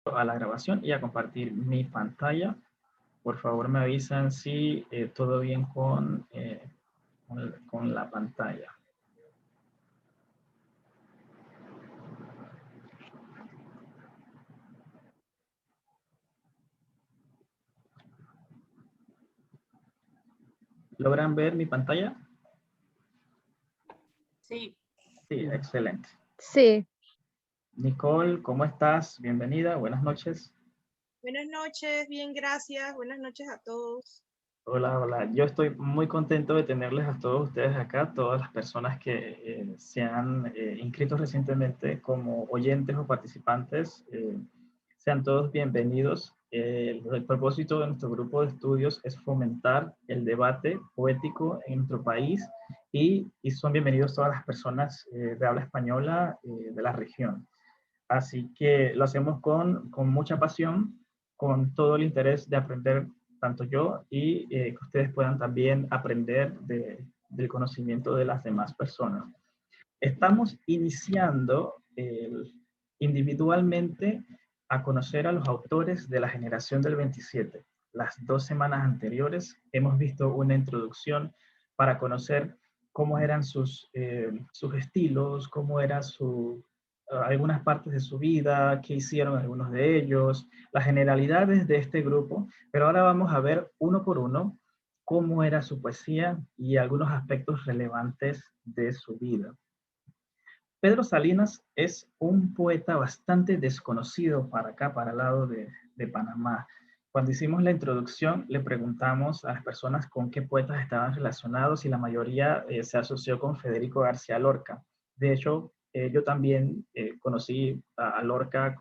A la grabación y a compartir mi pantalla. Por favor, me avisan si todo bien con la pantalla. ¿Logran ver mi pantalla? Sí. Sí, excelente. Sí. Nicole, ¿cómo estás? Bienvenida, buenas noches. Buenas noches, bien, gracias. Buenas noches a todos. Hola, hola. Yo estoy muy contento de tenerles a todos ustedes acá, todas las personas que se han inscrito recientemente como oyentes o participantes. Sean todos bienvenidos. El propósito de nuestro grupo de estudios es fomentar el debate poético en nuestro país y son bienvenidos todas las personas de habla española de la región. Así que lo hacemos con mucha pasión, con todo el interés de aprender tanto yo y que ustedes puedan también aprender del conocimiento de las demás personas. Estamos iniciando individualmente a conocer a los autores de la generación del 27. Las 2 semanas anteriores hemos visto una introducción para conocer cómo eran sus estilos, cómo eran algunas partes de su vida, qué hicieron algunos de ellos, las generalidades de este grupo, pero ahora vamos a ver uno por uno cómo era su poesía y algunos aspectos relevantes de su vida. Pedro Salinas es un poeta bastante desconocido para acá, para el lado de Panamá. Cuando hicimos la introducción, le preguntamos a las personas con qué poetas estaban relacionados y la mayoría se asoció con Federico García Lorca. De hecho, yo también conocí a Lorca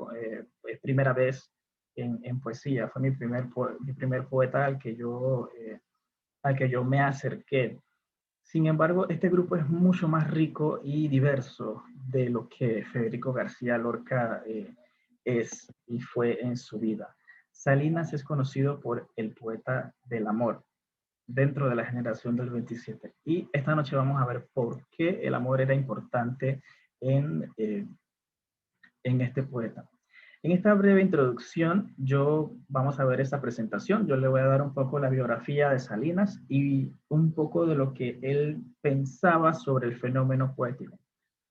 primera vez en poesía. Fue mi primer poeta al que yo me acerqué. Sin embargo, este grupo es mucho más rico y diverso de lo que Federico García Lorca es y fue en su vida. Salinas es conocido por el poeta del amor dentro de la generación del 27. Y esta noche vamos a ver por qué el amor era importante en este poeta. En esta breve introducción, vamos a ver esta presentación. Yo le voy a dar un poco la biografía de Salinas y un poco de lo que él pensaba sobre el fenómeno poético.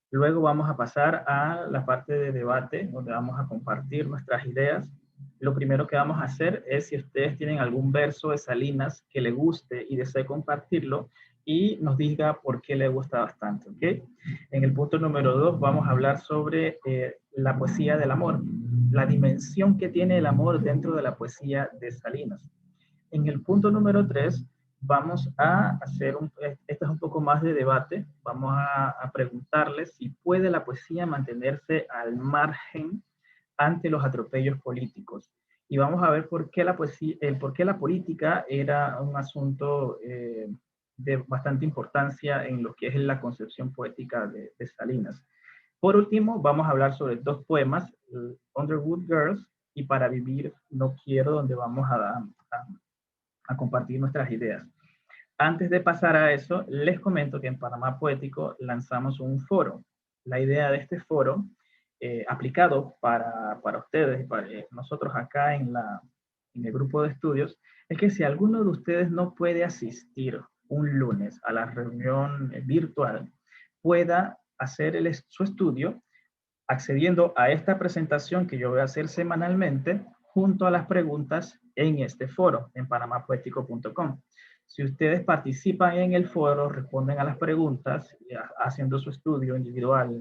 Luego vamos a pasar a la parte de debate, donde vamos a compartir nuestras ideas. Lo primero que vamos a hacer es, si ustedes tienen algún verso de Salinas que le guste y desee compartirlo, y nos diga por qué le gusta bastante, ¿ok? En el punto número 2 vamos a hablar sobre la poesía del amor, la dimensión que tiene el amor dentro de la poesía de Salinas. En el punto número 3 vamos a hacer, este es un poco más de debate, vamos a preguntarles si puede la poesía mantenerse al margen ante los atropellos políticos. Y vamos a ver por qué por qué la política era un asunto de bastante importancia en lo que es la concepción poética de Salinas. Por último, vamos a hablar sobre 2 poemas, Underwood Girls y Para vivir no quiero, donde vamos a compartir nuestras ideas. Antes de pasar a eso, les comento que en Panamá Poético lanzamos un foro. La idea de este foro, aplicado para ustedes y para nosotros acá en el grupo de estudios, es que si alguno de ustedes no puede asistir un lunes a la reunión virtual, pueda hacer su estudio accediendo a esta presentación que yo voy a hacer semanalmente junto a las preguntas en este foro, en panamapoético.com. Si ustedes participan en el foro, responden a las preguntas, haciendo su estudio individual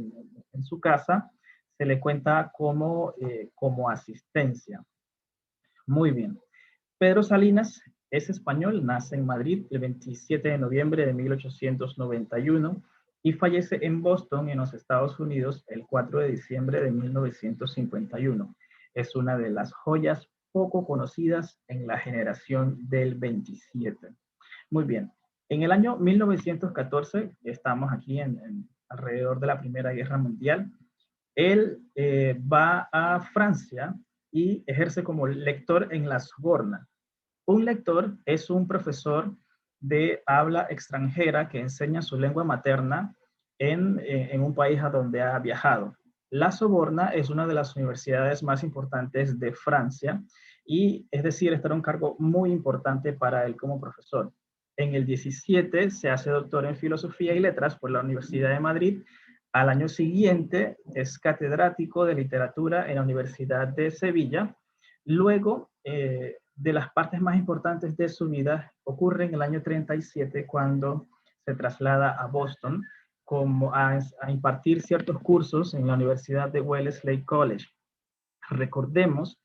en su casa, se le cuenta como asistencia. Muy bien. Pedro Salinas es español, nace en Madrid el 27 de noviembre de 1891 y fallece en Boston, en los Estados Unidos, el 4 de diciembre de 1951. Es una de las joyas poco conocidas en la generación del 27. Muy bien. En el año 1914, estamos aquí alrededor de la Primera Guerra Mundial, él va a Francia y ejerce como lector en la Sorbona. Un lector es un profesor de habla extranjera que enseña su lengua materna en un país a donde ha viajado. La Sorbona es una de las universidades más importantes de Francia y, es decir, este era un cargo muy importante para él como profesor. En el 17 se hace doctor en Filosofía y Letras por la Universidad de Madrid. Al año siguiente es catedrático de Literatura en la Universidad de Sevilla. Luego, de las partes más importantes de su vida ocurre en el año 37 cuando se traslada a Boston como a impartir ciertos cursos en la Universidad de Wellesley College. Recordemos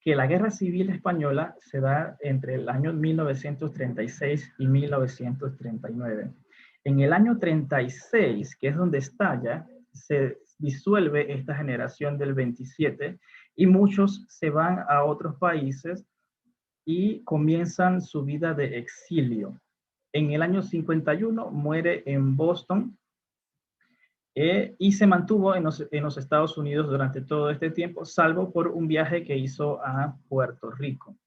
que la Guerra Civil Española se da entre el año 1936 y 1939. En el año 36, que es donde estalla, se disuelve esta generación del 27 y muchos se van a otros países y comienzan su vida de exilio. En el año 51 muere en Boston y se mantuvo en los Estados Unidos durante todo este tiempo, salvo por un viaje que hizo a Puerto Rico.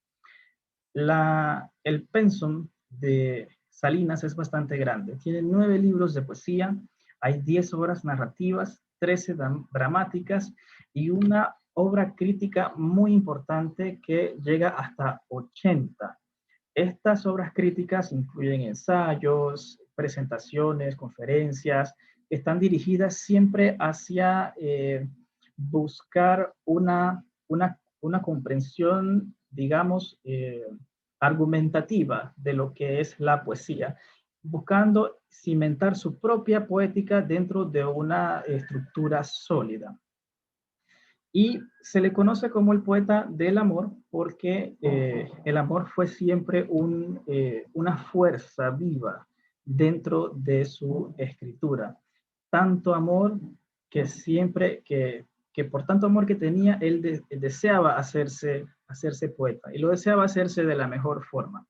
El pensum de Salinas es bastante grande. Tiene 9 libros de poesía, hay 10 obras narrativas, 13 dramáticas y una obra crítica muy importante que llega hasta 80. Estas obras críticas incluyen ensayos, presentaciones, conferencias, que están dirigidas siempre hacia buscar una comprensión, digamos, argumentativa de lo que es la poesía, buscando cimentar su propia poética dentro de una estructura sólida. Y se le conoce como el poeta del amor porque el amor fue siempre una fuerza viva dentro de su escritura. Tanto amor que siempre, que por tanto amor que tenía, él deseaba hacerse poeta y lo deseaba hacerse de la mejor forma.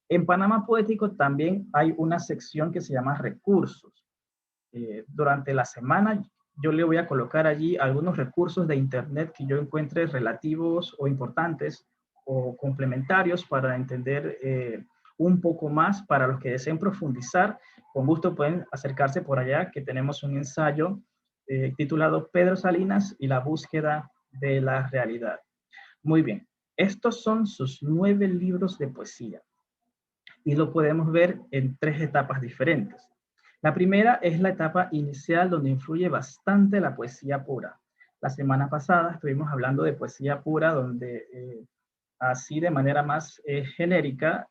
En Panamá Poético también hay una sección que se llama recursos. Durante la semana yo le voy a colocar allí algunos recursos de internet que yo encuentre relativos o importantes o complementarios para entender un poco más. Para los que deseen profundizar, con gusto pueden acercarse por allá, que tenemos un ensayo titulado Pedro Salinas y la búsqueda de la realidad. Muy bien, estos son sus 9 libros de poesía y lo podemos ver en 3 etapas diferentes. La primera es la etapa inicial donde influye bastante la poesía pura. La semana pasada estuvimos hablando de poesía pura donde así de manera más genérica,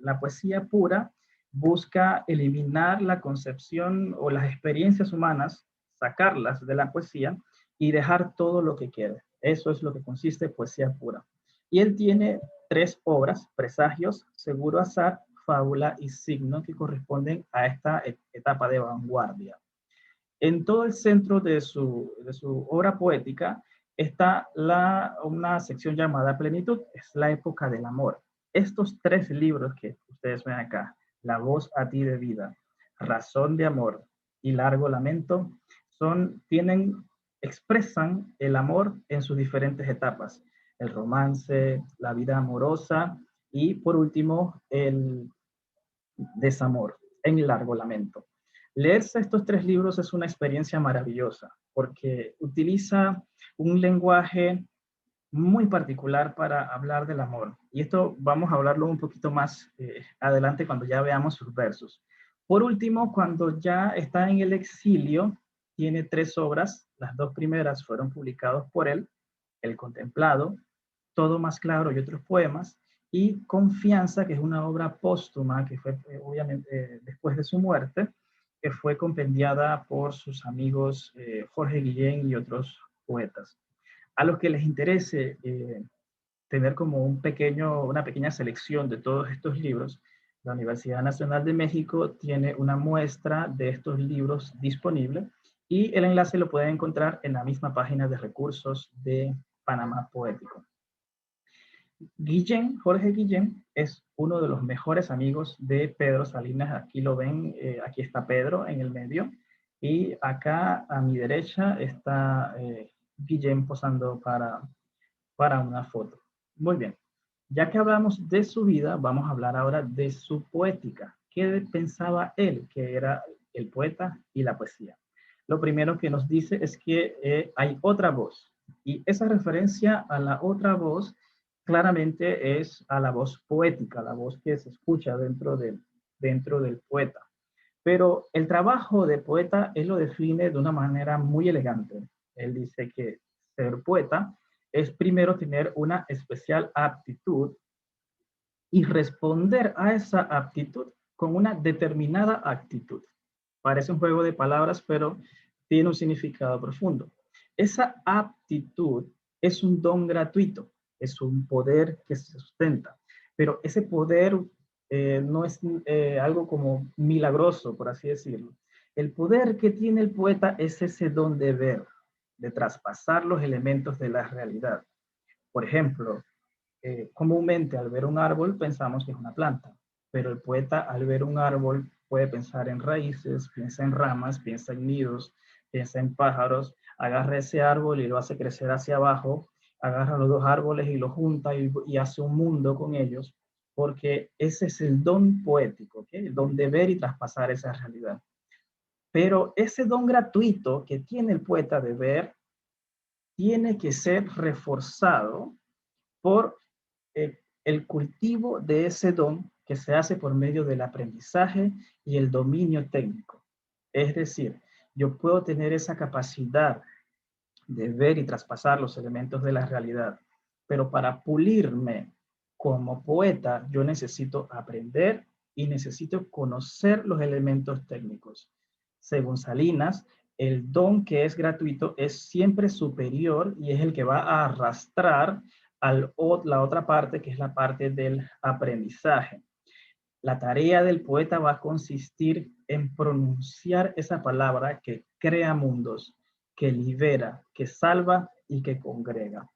la poesía pura busca eliminar la concepción o las experiencias humanas, sacarlas de la poesía y dejar todo lo que quede. Eso es lo que consiste en poesía pura. Y él tiene 3 obras, Presagios, Seguro Azar, Fábula y Signo, que corresponden a esta etapa de vanguardia. En todo el centro de su obra poética está una sección llamada Plenitud, es la época del amor. Estos 3 libros que ustedes ven acá, La voz a ti de vida, Razón de amor y Largo lamento, expresan el amor en sus diferentes etapas, el romance, la vida amorosa y por último el desamor en Largo lamento. Leerse estos 3 libros es una experiencia maravillosa porque utiliza un lenguaje muy particular para hablar del amor. Y esto vamos a hablarlo un poquito más adelante cuando ya veamos sus versos. Por último, cuando ya está en el exilio, tiene 3 obras. Las 2 primeras fueron publicadas por él, El Contemplado, Todo más claro y otros poemas, y Confianza, que es una obra póstuma que fue obviamente después de su muerte, que fue compendiada por sus amigos Jorge Guillén y otros poetas. A los que les interese tener como una pequeña selección de todos estos libros, la Universidad Nacional de México tiene una muestra de estos libros disponible y el enlace lo pueden encontrar en la misma página de recursos de Panamá Poético. Jorge Guillén, es uno de los mejores amigos de Pedro Salinas. Aquí lo ven, aquí está Pedro en el medio. Y acá a mi derecha está Guillén posando para una foto. Muy bien. Ya que hablamos de su vida, vamos a hablar ahora de su poética. ¿Qué pensaba él que era el poeta y la poesía? lo primero que nos dice es que hay otra voz. Y esa referencia a la otra voz claramente es a la voz poética, la voz que se escucha dentro del poeta. Pero el trabajo de poeta él lo define de una manera muy elegante. Él dice que ser poeta es primero tener una especial aptitud y responder a esa aptitud con una determinada actitud. Parece un juego de palabras, pero tiene un significado profundo. Esa aptitud es un don gratuito, es un poder que se sustenta, pero ese poder no es algo como milagroso, por así decirlo. El poder que tiene el poeta es ese don de ver, de traspasar los elementos de la realidad. Por ejemplo, comúnmente al ver un árbol pensamos que es una planta, pero el poeta al ver un árbol puede pensar en raíces, piensa en ramas, piensa en nidos, piensa en pájaros, agarra ese árbol y lo hace crecer hacia abajo, agarra los dos árboles y los junta y hace un mundo con ellos, porque ese es el don poético, ¿okay? El don de ver y traspasar esa realidad. Pero ese don gratuito que tiene el poeta de ver tiene que ser reforzado por el cultivo de ese don que se hace por medio del aprendizaje y el dominio técnico. Es decir, yo puedo tener esa capacidad de ver y traspasar los elementos de la realidad, pero para pulirme como poeta, yo necesito aprender y necesito conocer los elementos técnicos. Según Salinas, el don que es gratuito es siempre superior y es el que va a arrastrar la otra parte, que es la parte del aprendizaje. La tarea del poeta va a consistir en pronunciar esa palabra que crea mundos, que libera, que salva y que congrega.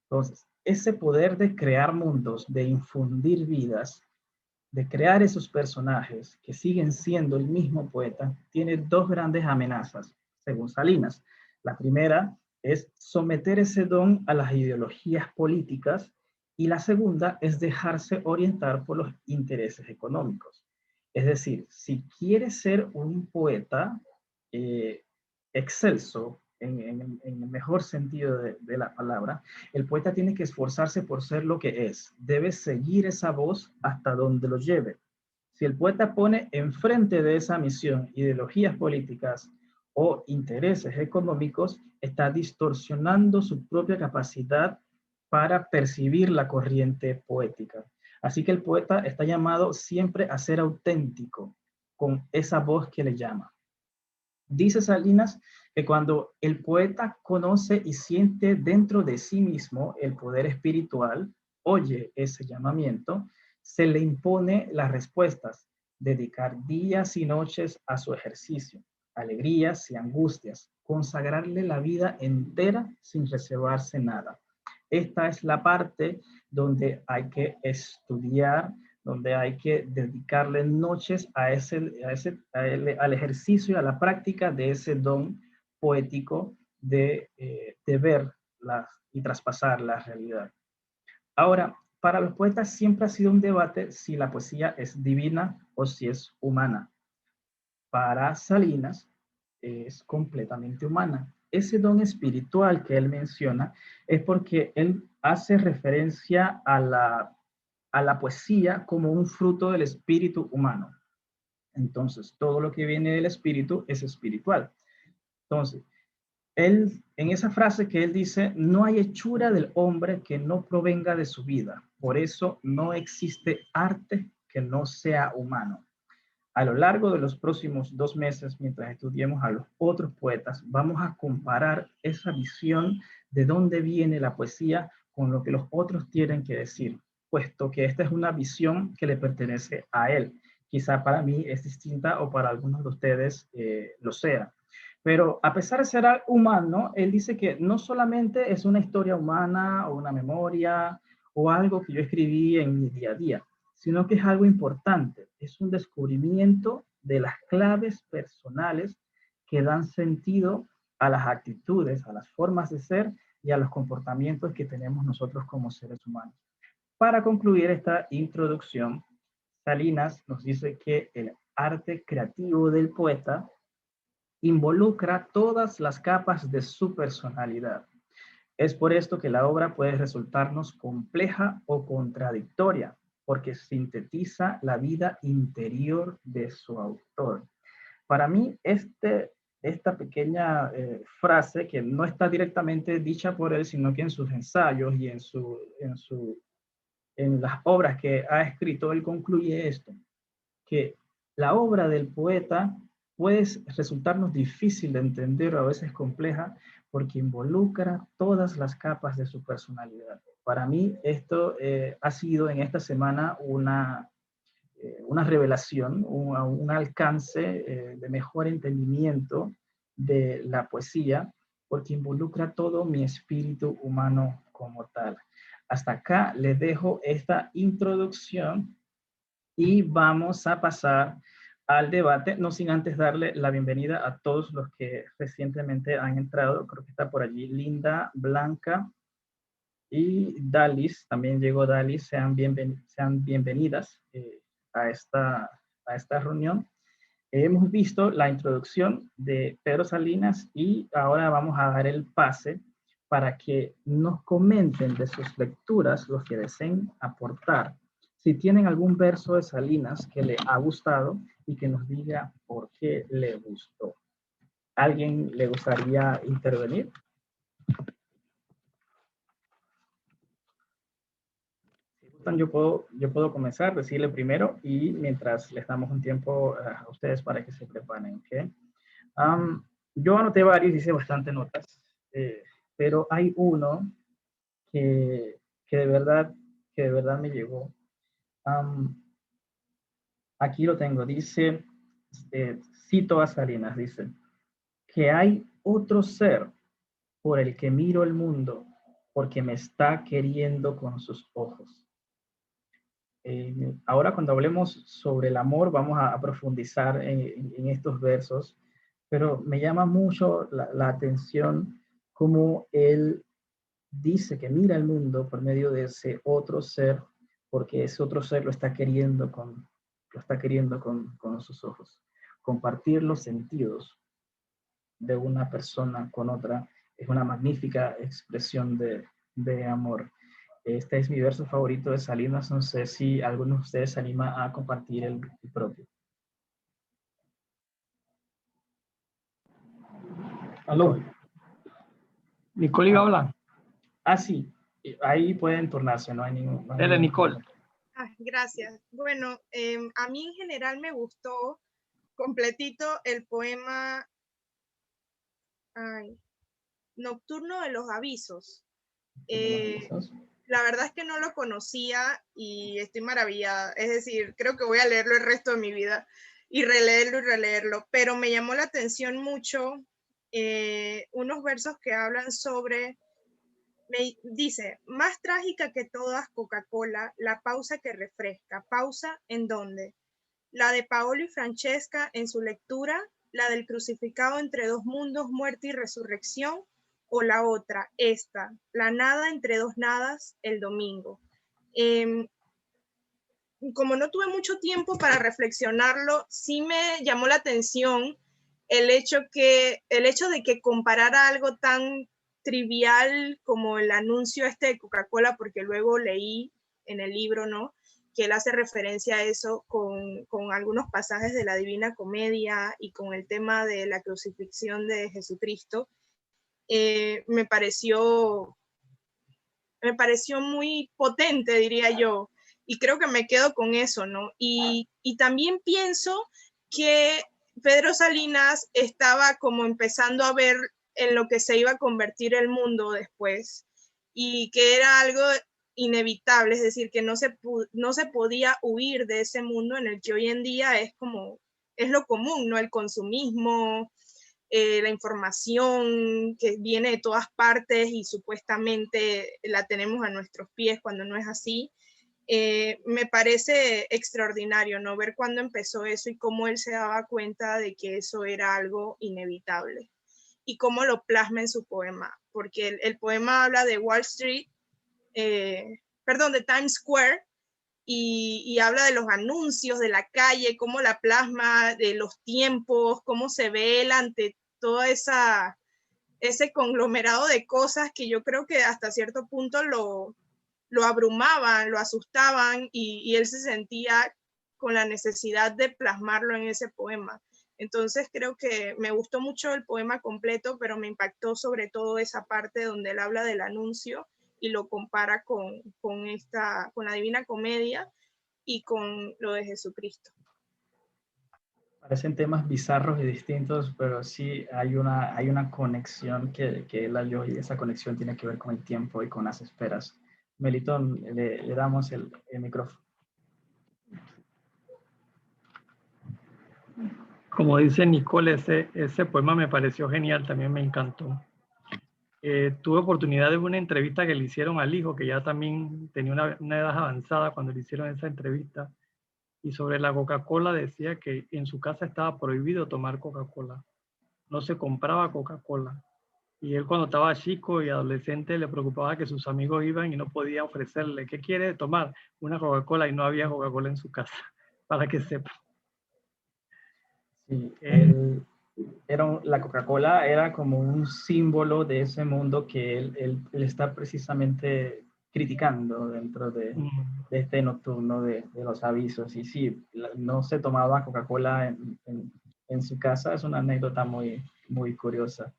Entonces, ese poder de crear mundos, de infundir vidas, de crear esos personajes que siguen siendo el mismo poeta, tiene dos grandes amenazas, según Salinas. La primera es someter ese don a las ideologías políticas y la segunda es dejarse orientar por los intereses económicos. Es decir, si quieres ser un poeta excelso, en el mejor sentido de la palabra, el poeta tiene que esforzarse por ser lo que es. Debe seguir esa voz hasta donde lo lleve. Si el poeta pone enfrente de esa misión ideologías políticas o intereses económicos, está distorsionando su propia capacidad para percibir la corriente poética. Así que el poeta está llamado siempre a ser auténtico con esa voz que le llama. Dice Salinas que cuando el poeta conoce y siente dentro de sí mismo el poder espiritual, oye ese llamamiento, se le impone las respuestas, dedicar días y noches a su ejercicio, alegrías y angustias, consagrarle la vida entera sin reservarse nada. Esta es la parte donde hay que estudiar, donde hay que dedicarle noches al ejercicio y a la práctica de ese don poético de ver y traspasar la realidad. Ahora, para los poetas siempre ha sido un debate si la poesía es divina o si es humana. Para Salinas es completamente humana. Ese don espiritual que él menciona es porque él hace referencia a la poesía como un fruto del espíritu humano. Entonces, todo lo que viene del espíritu es espiritual. Entonces, él, en esa frase que él dice, no hay hechura del hombre que no provenga de su vida. Por eso no existe arte que no sea humano. A lo largo de los próximos 2 meses, mientras estudiemos a los otros poetas, vamos a comparar esa visión de dónde viene la poesía con lo que los otros tienen que decir, puesto que esta es una visión que le pertenece a él. Quizá para mí es distinta o para algunos de ustedes lo sea. Pero a pesar de ser humano, él dice que no solamente es una historia humana o una memoria o algo que yo escribí en mi día a día, sino que es algo importante, es un descubrimiento de las claves personales que dan sentido a las actitudes, a las formas de ser y a los comportamientos que tenemos nosotros como seres humanos. Para concluir esta introducción, Salinas nos dice que el arte creativo del poeta involucra todas las capas de su personalidad. Es por esto que la obra puede resultarnos compleja o contradictoria, porque sintetiza la vida interior de su autor. Para mí, esta pequeña frase, que no está directamente dicha por él, sino que en sus ensayos y en las obras que ha escrito, él concluye esto, que la obra del poeta puede resultarnos difícil de entender o a veces compleja porque involucra todas las capas de su personalidad. Para mí esto ha sido en esta semana una revelación, un alcance de mejor entendimiento de la poesía, porque involucra todo mi espíritu humano como tal. Hasta acá les dejo esta introducción y vamos a pasar al debate, no sin antes darle la bienvenida a todos los que recientemente han entrado. Creo que está por allí Linda, Blanca y Dalis. También llegó Dalis. Sean bienvenidas a esta reunión. Hemos visto la introducción de Pedro Salinas y ahora vamos a dar el pase para que nos comenten de sus lecturas los que deseen aportar. Si tienen algún verso de Salinas que le ha gustado y que nos diga por qué le gustó. ¿Alguien le gustaría intervenir? Si gustan, yo puedo comenzar, decirle primero y mientras les damos un tiempo a ustedes para que se preparen. ¿Okay? Yo anoté varios, hice bastante notas, pero hay uno que de verdad me llegó. Aquí lo tengo, dice, cito a Salinas, dice, que hay otro ser por el que miro el mundo, porque me está queriendo con sus ojos. Ahora cuando hablemos sobre el amor, vamos a profundizar en estos versos, pero me llama mucho la atención cómo él dice que mira el mundo por medio de ese otro ser, porque ese otro ser lo está queriendo con sus ojos. Compartir los sentidos de una persona con otra es una magnífica expresión de amor. Este es mi verso favorito de Salinas. No sé si alguno de ustedes se anima a compartir el propio. Aló. Nicole iba a hablar. Sí. Ahí pueden turnarse, no hay ningún... Dele, Nicole. Gracias. Bueno, a mí en general me gustó completito el poema Nocturno de los Avisos. La verdad es que no lo conocía y estoy maravillada. Es decir, creo que voy a leerlo el resto de mi vida y releerlo, pero me llamó la atención mucho unos versos que hablan sobre, dice, más trágica que todas Coca-Cola, la pausa que refresca. ¿Pausa en dónde? La de Paolo y Francesca en su lectura, la del crucificado entre dos mundos, muerte y resurrección, o la otra, esta, la nada entre dos nadas, el domingo. Como no tuve mucho tiempo para reflexionarlo, sí me llamó la atención el hecho de que comparara algo tan trivial como el anuncio de Coca-Cola, porque luego leí en el libro, ¿no?, que él hace referencia a eso con algunos pasajes de la Divina Comedia y con el tema de la crucifixión de Jesucristo. Me pareció muy potente, diría yo, y creo que me quedo con eso, ¿no? Y también pienso que Pedro Salinas estaba como empezando a ver en lo que se iba a convertir el mundo después, y que era algo inevitable, es decir, que no se podía huir de ese mundo en el que hoy en día es lo común, ¿no? El consumismo, la información que viene de todas partes y supuestamente la tenemos a nuestros pies cuando no es así. Me parece extraordinario, ¿no?, ver cuándo empezó eso y cómo él se daba cuenta de que eso era algo inevitable y cómo lo plasma en su poema, porque el poema habla de Wall Street, de Times Square, y habla de los anuncios de la calle, cómo la plasma, de los tiempos, cómo se ve él ante toda ese conglomerado de cosas que yo creo que hasta cierto punto lo abrumaban, lo asustaban y él se sentía con la necesidad de plasmarlo en ese poema. Entonces creo que me gustó mucho el poema completo, pero me impactó sobre todo esa parte donde él habla del anuncio y lo compara con la Divina Comedia y con lo de Jesucristo. Parecen temas bizarros y distintos, pero sí hay una conexión que él halló, y esa conexión tiene que ver con el tiempo y con las esperas. Melitón, le damos el micrófono. Como dice Nicole, ese poema me pareció genial, también me encantó. Tuve oportunidad de ver una entrevista que le hicieron al hijo, que ya también tenía una edad avanzada cuando le hicieron esa entrevista, y sobre la Coca-Cola decía que en su casa estaba prohibido tomar Coca-Cola, no se compraba Coca-Cola, y él cuando estaba chico y adolescente le preocupaba que sus amigos iban y no podía ofrecerle, ¿qué quiere tomar? Una Coca-Cola, y no había Coca-Cola en su casa, para que sepa. Sí, la Coca-Cola era como un símbolo de ese mundo que él está precisamente criticando dentro de este nocturno de los avisos. Y sí, no se tomaba Coca-Cola en su casa, es una anécdota muy, muy curiosa.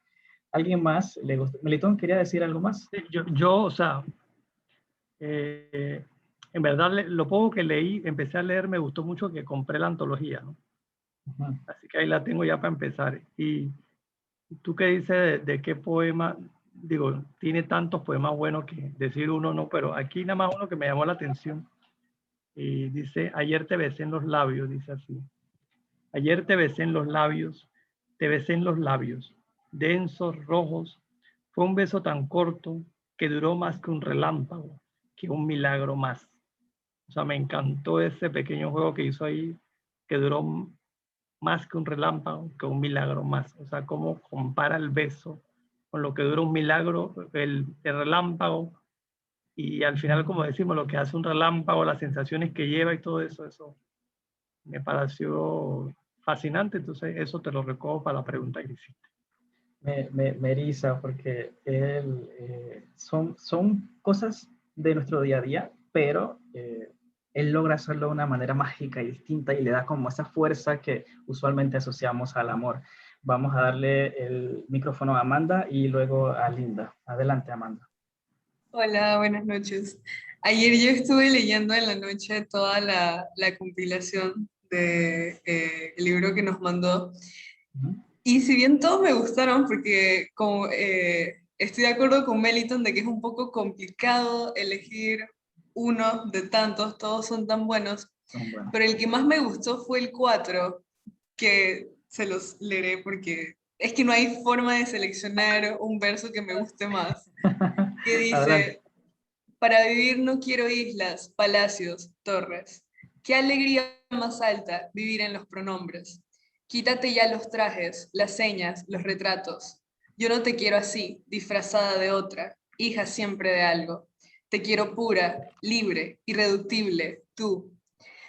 ¿Alguien más le gustó? Melitón, ¿quería decir algo más? O sea, en verdad lo poco que leí, empecé a leer, me gustó mucho que compré la antología, ¿no? Uh-huh. Así que ahí la tengo ya para empezar. Y tú qué dices de qué poema, digo, tiene tantos poemas buenos que decir uno no, pero aquí nada más uno que me llamó la atención. Y dice, ayer te besé en los labios, dice así. Ayer te besé en los labios, te besé en los labios, densos, rojos. Fue un beso tan corto que duró más que un relámpago, que un milagro más. O sea, me encantó ese pequeño juego que hizo ahí, que duró más que un relámpago, que un milagro más. O sea, cómo compara el beso con lo que dura un milagro, el relámpago, y al final, como decimos, lo que hace un relámpago, las sensaciones que lleva y todo eso, eso me pareció fascinante. Entonces, eso te lo recojo para la pregunta que hiciste. Me eriza porque son cosas de nuestro día a día, pero él logra hacerlo de una manera mágica y distinta y le da como esa fuerza que usualmente asociamos al amor. Vamos a darle el micrófono a Amanda y luego a Linda. Adelante, Amanda. Hola, buenas noches. Ayer yo estuve leyendo en la noche toda la compilación del libro que nos mandó. Y si bien todos me gustaron, porque como, estoy de acuerdo con Meliton de que es un poco complicado elegir uno de tantos, todos son tan buenos, pero el que más me gustó fue el 4, que se los leeré porque es que no hay forma de seleccionar un verso que me guste más. Que dice, Adelante. para vivir no quiero islas, palacios, torres. Qué alegría más alta vivir en los pronombres. Quítate ya los trajes, las señas, los retratos. Yo no te quiero así, disfrazada de otra, hija siempre de algo. Te quiero pura, libre, irreductible, tú.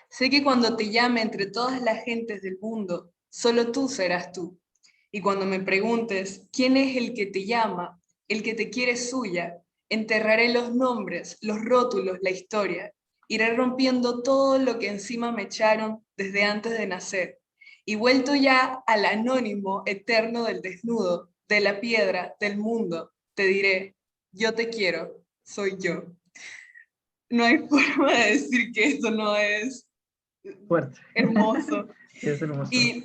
Sé que cuando te llame entre todas las gentes del mundo, solo tú serás tú. Y cuando me preguntes quién es el que te llama, el que te quiere suya, enterraré los nombres, los rótulos, la historia. Iré rompiendo todo lo que encima me echaron desde antes de nacer. Y vuelto ya al anónimo eterno del desnudo, de la piedra, del mundo, te diré, yo te quiero, soy yo. No hay forma de decir que esto no es fuerte. Hermoso. Es hermoso. Y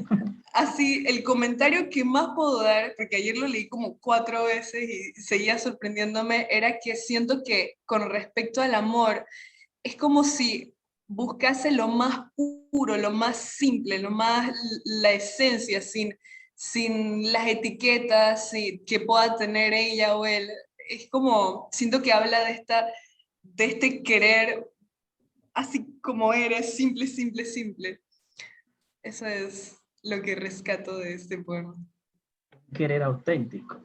así, el comentario que más puedo dar, porque ayer lo leí como 4 veces y seguía sorprendiéndome, era que siento que con respecto al amor, es como si buscase lo más puro, lo más simple, lo más la esencia, sin las etiquetas que pueda tener ella o él. Es como, siento que habla de este querer así como eres, simple, simple, simple. Eso es lo que rescato de este poema. Querer auténtico,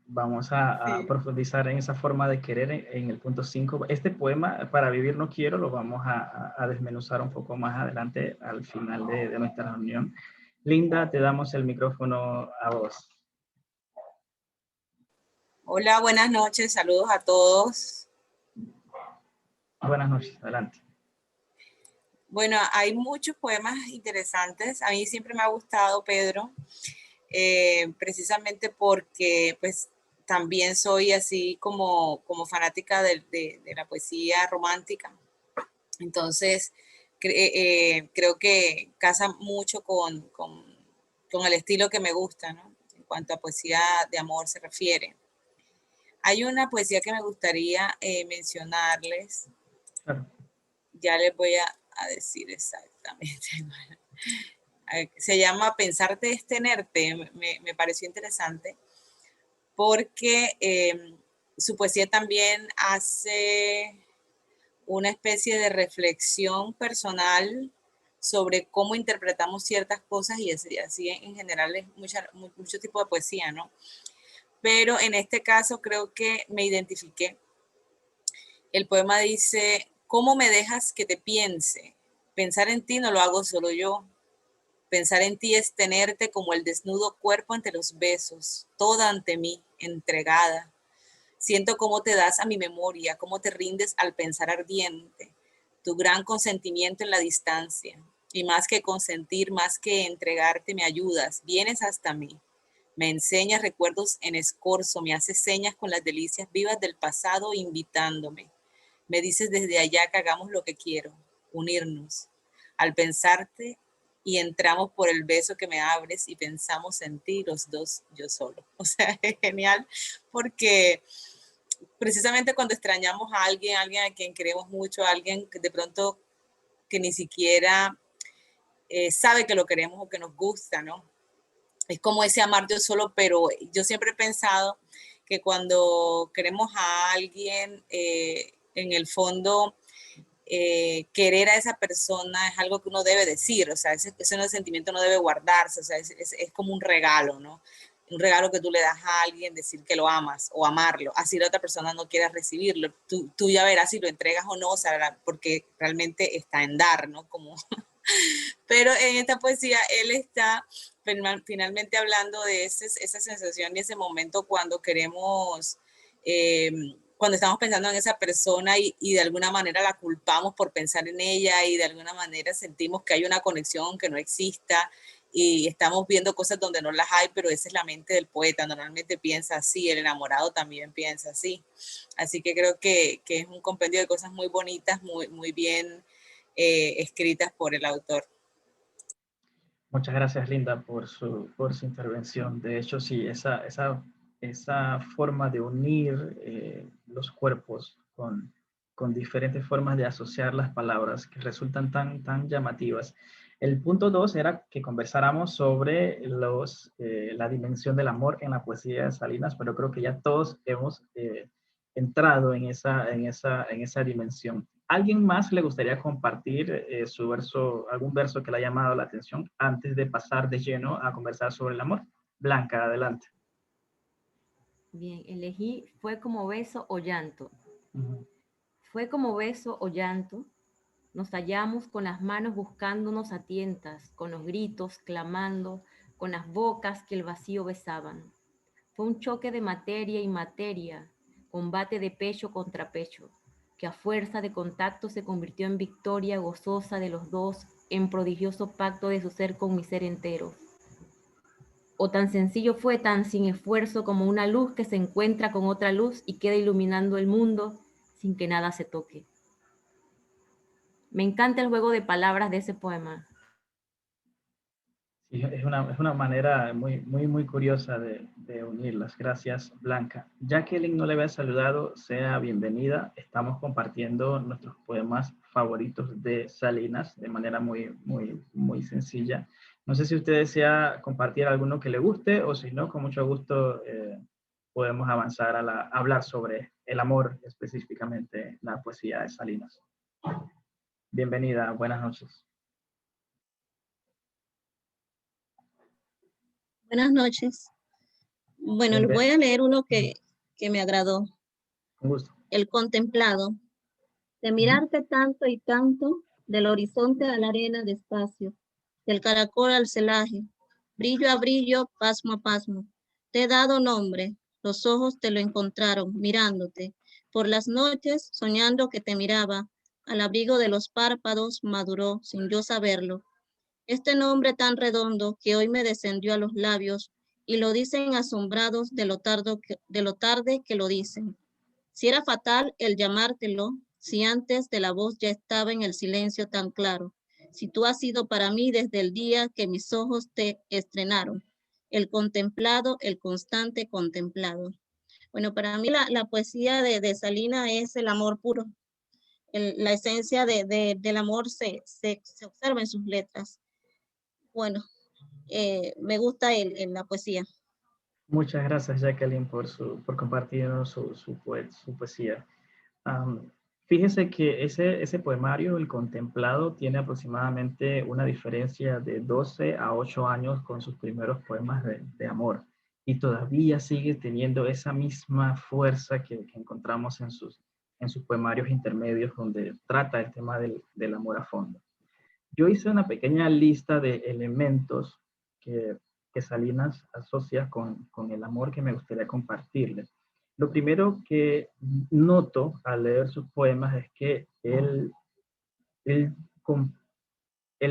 Vamos a Sí. profundizar en esa forma de querer en el punto 5. Este poema, Para vivir no quiero, lo vamos a desmenuzar un poco más adelante al final de nuestra reunión. Linda, te damos el micrófono a vos. Hola, buenas noches, saludos a todos. Buenas noches, adelante. Bueno, hay muchos poemas interesantes. A mí siempre me ha gustado, Pedro, precisamente porque pues también soy así como fanática de la poesía romántica. Entonces, creo que casa mucho con el estilo que me gusta, ¿no? En cuanto a poesía de amor se refiere. Hay una poesía que me gustaría mencionarles. Claro. Ya les voy a decir exactamente. Se llama Pensarte es tenerte. Me pareció interesante porque su poesía también hace una especie de reflexión personal sobre cómo interpretamos ciertas cosas y así en general es mucho tipo de poesía, ¿no? Pero en este caso creo que me identifiqué. El poema dice: ¿cómo me dejas que te piense? Pensar en ti no lo hago solo yo. Pensar en ti es tenerte como el desnudo cuerpo ante los besos, toda ante mí, entregada. Siento cómo te das a mi memoria, cómo te rindes al pensar ardiente, tu gran consentimiento en la distancia. Y más que consentir, más que entregarte, me ayudas, vienes hasta mí. Me enseñas recuerdos en escorzo, me haces señas con las delicias vivas del pasado, invitándome. Me dices desde allá que hagamos lo que quiero, unirnos. Al pensarte y entramos por el beso que me abres y pensamos en ti los dos, yo solo. O sea, es genial porque precisamente cuando extrañamos a alguien a quien queremos mucho, a alguien que de pronto que ni siquiera sabe que lo queremos o que nos gusta, ¿no? Es como ese amar yo solo, pero yo siempre he pensado que cuando queremos a alguien, en el fondo, querer a esa persona es algo que uno debe decir, o sea, ese sentimiento no debe guardarse, o sea, es como un regalo, ¿no? Un regalo que tú le das a alguien, decir que lo amas o amarlo, así la otra persona no quiera recibirlo, tú ya verás si lo entregas o no, o sea, porque realmente está en dar, ¿no? Como pero en esta poesía él está finalmente hablando de esa sensación y ese momento cuando queremos, cuando estamos pensando en esa persona y de alguna manera la culpamos por pensar en ella y de alguna manera sentimos que hay una conexión que no exista y estamos viendo cosas donde no las hay, pero esa es la mente del poeta, normalmente piensa así, el enamorado también piensa así. Así que creo que es un compendio de cosas muy bonitas, muy bien escritas por el autor. Muchas gracias, Linda, por su intervención. De hecho, sí, esa forma de unir los cuerpos con diferentes formas de asociar las palabras que resultan tan llamativas. El punto 2 era que conversáramos sobre la dimensión del amor en la poesía de Salinas, pero creo que ya todos hemos entrado en esa dimensión. ¿Alguien más le gustaría compartir su verso, algún verso que le haya llamado la atención antes de pasar de lleno a conversar sobre el amor? Blanca, adelante. Bien, elegí Fue como beso o llanto. Uh-huh. Fue como beso o llanto. Nos hallamos con las manos buscándonos a tientas, con los gritos clamando, con las bocas que el vacío besaban. Fue un choque de materia y materia, combate de pecho contra pecho, que a fuerza de contacto se convirtió en victoria gozosa de los dos, en prodigioso pacto de su ser con mi ser entero. O tan sencillo fue, tan sin esfuerzo como una luz que se encuentra con otra luz y queda iluminando el mundo sin que nada se toque. Me encanta el juego de palabras de ese poema. Sí, es una manera muy curiosa de unirlas. Gracias, Blanca. Jacqueline no le había saludado, sea bienvenida. Estamos compartiendo nuestros poemas favoritos de Salinas de manera muy sencilla. No sé si usted desea compartir alguno que le guste o si no, con mucho gusto podemos avanzar a hablar sobre el amor, específicamente la poesía de Salinas. Bienvenida, buenas noches. Buenas noches. Bueno, les voy a leer uno que me agradó. Con gusto. El contemplado. De mirarte tanto y tanto, del horizonte a la arena despacio, del caracol al celaje, brillo a brillo, pasmo a pasmo. Te he dado nombre, los ojos te lo encontraron, mirándote. Por las noches, soñando que te miraba, al abrigo de los párpados, maduró, sin yo saberlo. Este nombre tan redondo que hoy me descendió a los labios, y lo dicen asombrados de lo tarde que lo dicen. Si era fatal el llamártelo, si antes de la voz ya estaba en el silencio tan claro, si tú has sido para mí desde el día que mis ojos te estrenaron, el contemplado, el constante contemplado. Bueno, para mí la poesía de Salinas es el amor puro. La esencia del amor se observa en sus letras. Bueno, me gusta la poesía. Muchas gracias, Jacqueline, por compartirnos su poesía. Fíjese que ese poemario, El Contemplado, tiene aproximadamente una diferencia de 12 a 8 años con sus primeros poemas de amor. Y todavía sigue teniendo esa misma fuerza que encontramos en sus poemarios intermedios, donde trata el tema del amor a fondo. Yo hice una pequeña lista de elementos que Salinas asocia con el amor que me gustaría compartirles. Lo primero que noto al leer sus poemas es que el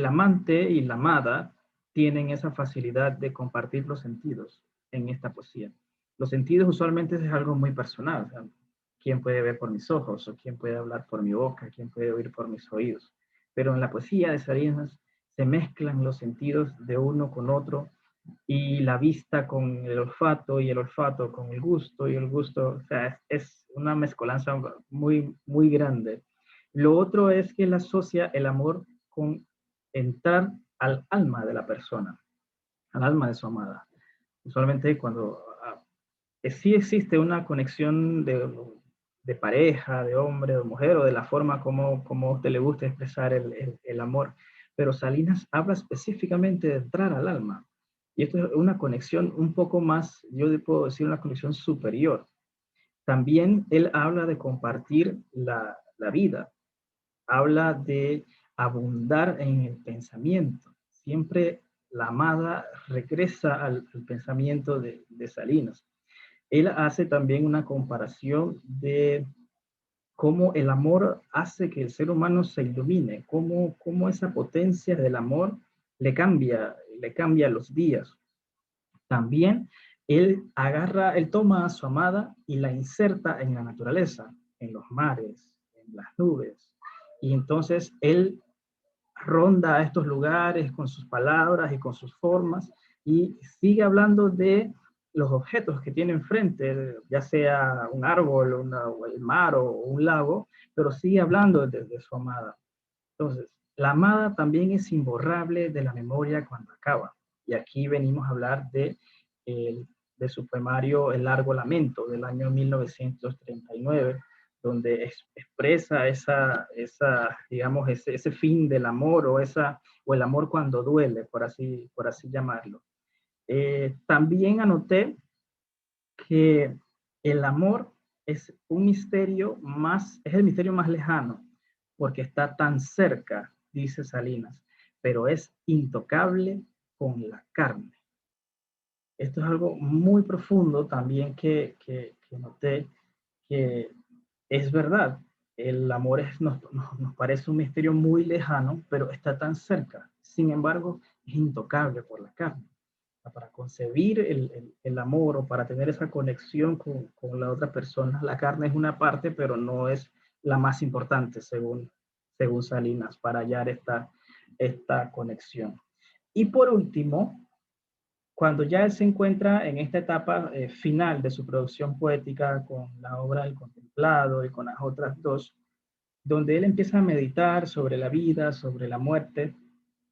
amante y la amada tienen esa facilidad de compartir los sentidos en esta poesía. Los sentidos usualmente es algo muy personal. O sea, ¿quién puede ver por mis ojos? ¿O quién puede hablar por mi boca? ¿Quién puede oír por mis oídos? Pero en la poesía de Salinas se mezclan los sentidos de uno con otro, y la vista con el olfato, y el olfato con el gusto, y el gusto, o sea, es una mezcolanza muy, muy grande. Lo otro es que él asocia el amor con entrar al alma de la persona, al alma de su amada. Usualmente cuando sí existe una conexión de pareja, de hombre o mujer, o de la forma como a usted le gusta expresar el amor, pero Salinas habla específicamente de entrar al alma. Y esto es una conexión un poco más, yo puedo decir, una conexión superior. También él habla de compartir la vida, habla de abundar en el pensamiento. Siempre la amada regresa al pensamiento de Salinas. Él hace también una comparación de cómo el amor hace que el ser humano se ilumine, cómo esa potencia del amor le cambia los días. También él toma a su amada y la inserta en la naturaleza, en los mares, en las nubes. Y entonces él ronda a estos lugares con sus palabras y con sus formas, y sigue hablando de los objetos que tiene enfrente, ya sea un árbol, o el mar o un lago, pero sigue hablando de su amada. Entonces, la amada también es imborrable de la memoria cuando acaba. Y aquí venimos a hablar de su poemario El Largo Lamento, del año 1939, donde expresa digamos, ese fin del amor, o el amor cuando duele, por así llamarlo. También anoté que el amor es el misterio más lejano, porque está tan cerca, dice Salinas, pero es intocable con la carne. Esto es algo muy profundo también que noté, que es verdad. El amor nos parece un misterio muy lejano, pero está tan cerca. Sin embargo, es intocable por la carne. Para concebir el amor, o para tener esa conexión con la otra persona, la carne es una parte, pero no es la más importante, según Salinas, para hallar esta conexión. Y por último, cuando ya él se encuentra en esta etapa final de su producción poética, con la obra El Contemplado y con las otras dos, donde él empieza a meditar sobre la vida, sobre la muerte,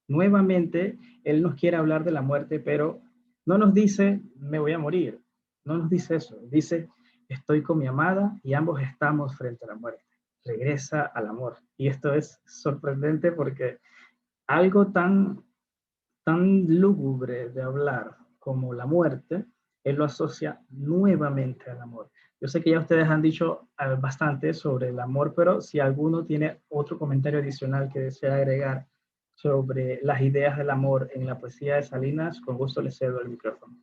nuevamente él nos quiere hablar de la muerte, pero no nos dice, me voy a morir. No nos dice eso. Dice, estoy con mi amada y ambos estamos frente a la muerte. Regresa al amor. Y esto es sorprendente, porque algo tan lúgubre de hablar como la muerte él lo asocia nuevamente al amor. Yo sé que ya ustedes han dicho bastante sobre el amor, pero si alguno tiene otro comentario adicional que desea agregar sobre las ideas del amor en la poesía de Salinas, con gusto le cedo el micrófono.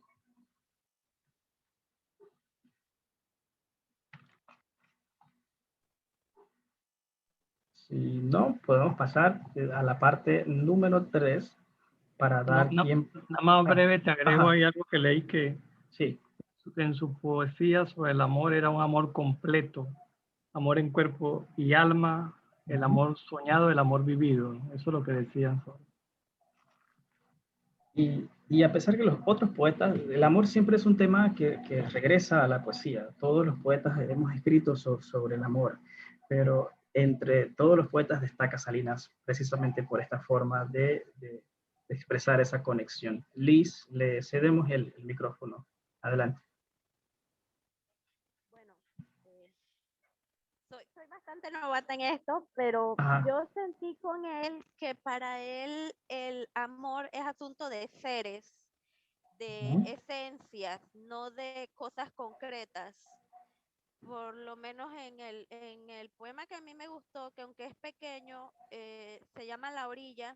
Si no, podemos pasar a la parte número 3 para dar tiempo. Nada más breve, te agrego Ajá. ahí algo que leí que Sí. en su poesía sobre el amor era un amor completo, amor en cuerpo y alma, el amor soñado, el amor vivido. Eso es lo que decían. Y a pesar que los otros poetas, el amor siempre es un tema que regresa a la poesía. Todos los poetas hemos escrito sobre el amor, pero entre todos los poetas destaca Salinas precisamente por esta forma de expresar esa conexión. Liz, le cedemos el micrófono. Adelante. Bueno, soy bastante novata en esto, pero Ajá. yo sentí con él que para él el amor es asunto de seres, de esencias, no de cosas concretas. Por lo menos en el poema que a mí me gustó, que aunque es pequeño, se llama La Orilla,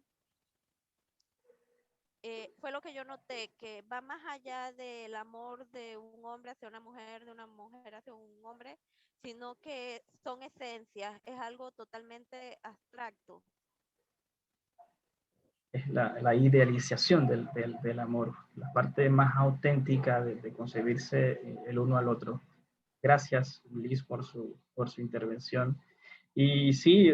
fue lo que yo noté, que va más allá del amor de un hombre hacia una mujer, de una mujer hacia un hombre, sino que son esencias, es algo totalmente abstracto. Es la idealización del amor, la parte más auténtica de concebirse el uno al otro. Gracias, Liz, por su intervención. Y sí,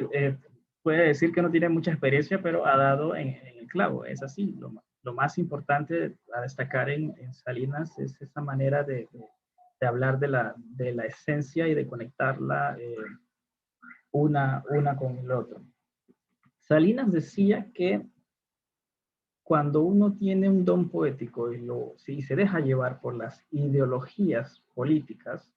puede decir que no tiene mucha experiencia, pero ha dado en el clavo. Es así. Lo más importante a destacar en Salinas es esa manera de hablar de la esencia y de conectarla una con el otro. Salinas decía que cuando uno tiene un don poético si se deja llevar por las ideologías políticas,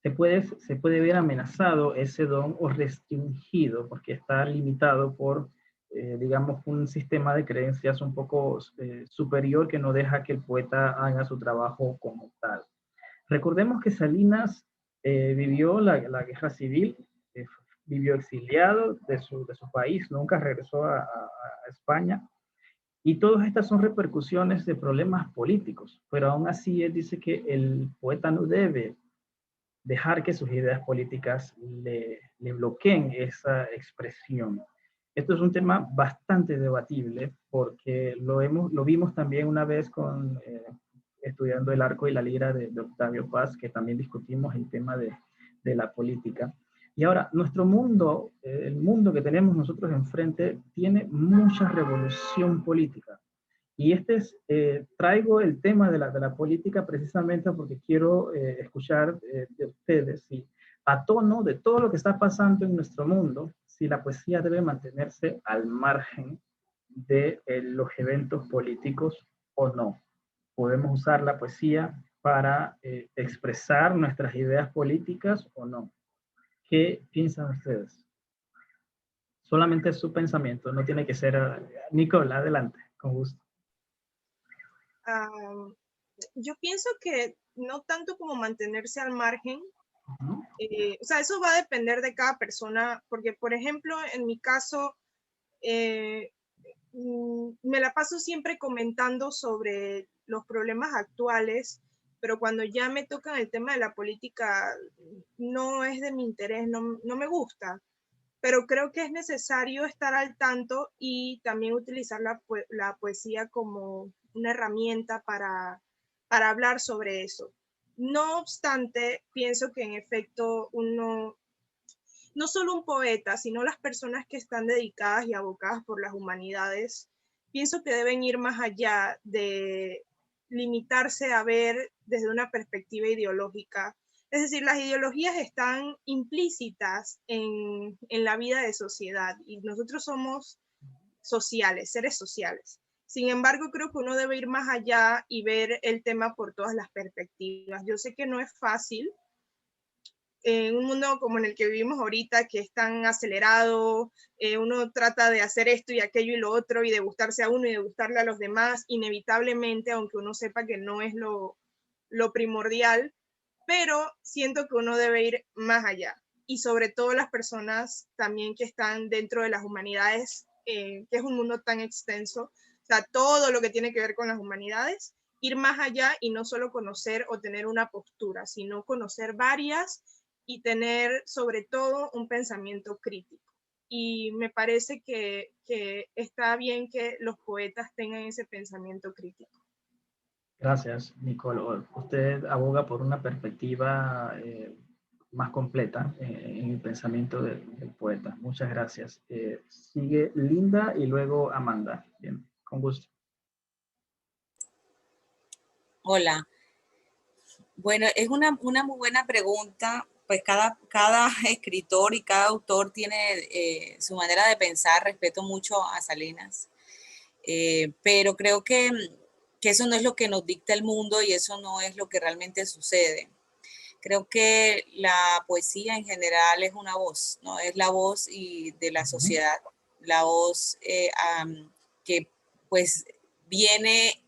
se puede ver amenazado ese don o restringido porque está limitado por, digamos, un sistema de creencias un poco superior que no deja que el poeta haga su trabajo como tal. Recordemos que Salinas vivió la guerra civil, vivió exiliado de su país, nunca regresó a España, y todas estas son repercusiones de problemas políticos, pero aún así él dice que el poeta no debe dejar que sus ideas políticas le bloqueen esa expresión. Esto es un tema bastante debatible porque lo vimos también una vez estudiando el arco y la lira de Octavio Paz, que también discutimos el tema de la política. Y ahora, nuestro mundo, el mundo que tenemos nosotros enfrente, tiene mucha revolución política. Y traigo el tema de la política precisamente porque quiero escuchar de ustedes si a tono de todo lo que está pasando en nuestro mundo, si la poesía debe mantenerse al margen de los eventos políticos o no. ¿Podemos usar la poesía para expresar nuestras ideas políticas o no? ¿Qué piensan ustedes? Solamente es su pensamiento, no tiene que ser... Nicole, adelante, con gusto. Yo pienso que no tanto como mantenerse al margen, o sea, eso va a depender de cada persona, porque por ejemplo, en mi caso, me la paso siempre comentando sobre los problemas actuales, pero cuando ya me tocan el tema de la política, no es de mi interés, no me gusta. Pero creo que es necesario estar al tanto y también utilizar la poesía como una herramienta para hablar sobre eso. No obstante, pienso que en efecto no solo un poeta, sino las personas que están dedicadas y abocadas por las humanidades, pienso que deben ir más allá de limitarse a ver desde una perspectiva ideológica. Es decir, las ideologías están implícitas en la vida de sociedad y nosotros somos sociales, seres sociales. Sin embargo, creo que uno debe ir más allá y ver el tema por todas las perspectivas. Yo sé que no es fácil, en un mundo como en el que vivimos ahorita, que es tan acelerado, uno trata de hacer esto y aquello y lo otro, y de gustarse a uno y de gustarle a los demás, inevitablemente, aunque uno sepa que no es lo lo primordial, pero siento que uno debe ir más allá. Y sobre todo las personas también que están dentro de las humanidades, que es un mundo tan extenso, o sea, todo lo que tiene que ver con las humanidades, ir más allá y no solo conocer o tener una postura, sino conocer varias y tener sobre todo un pensamiento crítico. Y me parece que está bien que los poetas tengan ese pensamiento crítico. Gracias, Nicole. Usted aboga por una perspectiva más completa en el pensamiento del poeta. Muchas gracias. Sigue Linda y luego Amanda. Bien, con gusto. Hola. Bueno, es una muy buena pregunta. Pues cada escritor y cada autor tiene su manera de pensar. Respeto mucho a Salinas, pero creo que eso no es lo que nos dicta el mundo y eso no es lo que realmente sucede. Creo que la poesía en general es una voz, ¿no? Es la voz de la sociedad, la voz que pues viene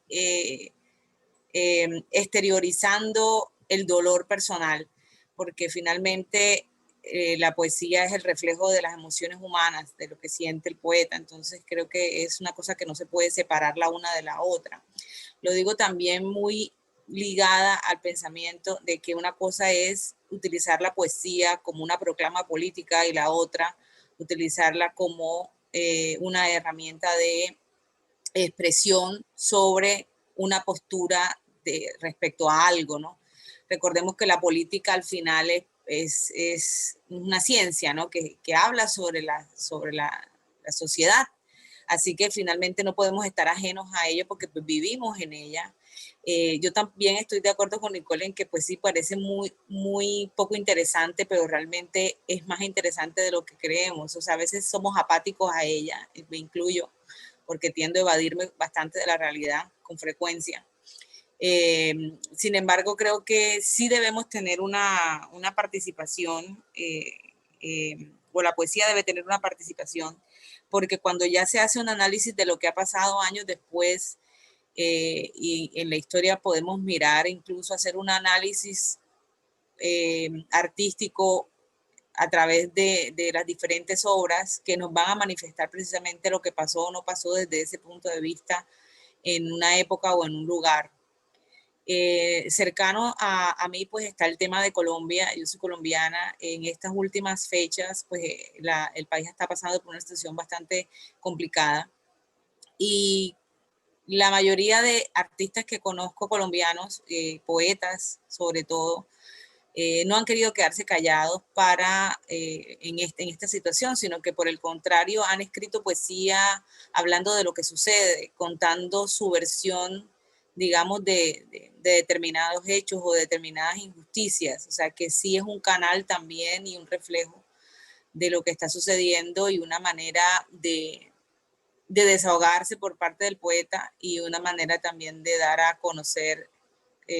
exteriorizando el dolor personal, porque finalmente la poesía es el reflejo de las emociones humanas, de lo que siente el poeta. Entonces creo que es una cosa que no se puede separar la una de la otra. Lo digo también muy ligada al pensamiento de que una cosa es utilizar la poesía como una proclama política y la otra utilizarla como una herramienta de expresión sobre una postura respecto a algo, ¿no? Recordemos que la política al final es una ciencia, ¿no? Que habla sobre la sociedad. Así que finalmente no podemos estar ajenos a ello porque pues, vivimos en ella. Yo también estoy de acuerdo con Nicole en que pues sí parece muy poco interesante, pero realmente es más interesante de lo que creemos. O sea, a veces somos apáticos a ella, me incluyo, porque tiendo a evadirme bastante de la realidad con frecuencia. Sin embargo, creo que sí debemos tener una participación, o la poesía debe tener una participación, porque cuando ya se hace un análisis de lo que ha pasado años después, y en la historia podemos mirar, incluso hacer un análisis artístico a través de las diferentes obras que nos van a manifestar precisamente lo que pasó o no pasó desde ese punto de vista en una época o en un lugar. Cercano a mí pues está el tema de Colombia. Yo soy colombiana. En estas últimas fechas pues el país está pasando por una situación bastante complicada y la mayoría de artistas que conozco colombianos, poetas sobre todo, no han querido quedarse callados en esta situación, sino que por el contrario han escrito poesía hablando de lo que sucede, contando su versión, digamos, de determinados hechos o determinadas injusticias. O sea, que sí es un canal también y un reflejo de lo que está sucediendo y una manera de desahogarse por parte del poeta y una manera también de dar a conocer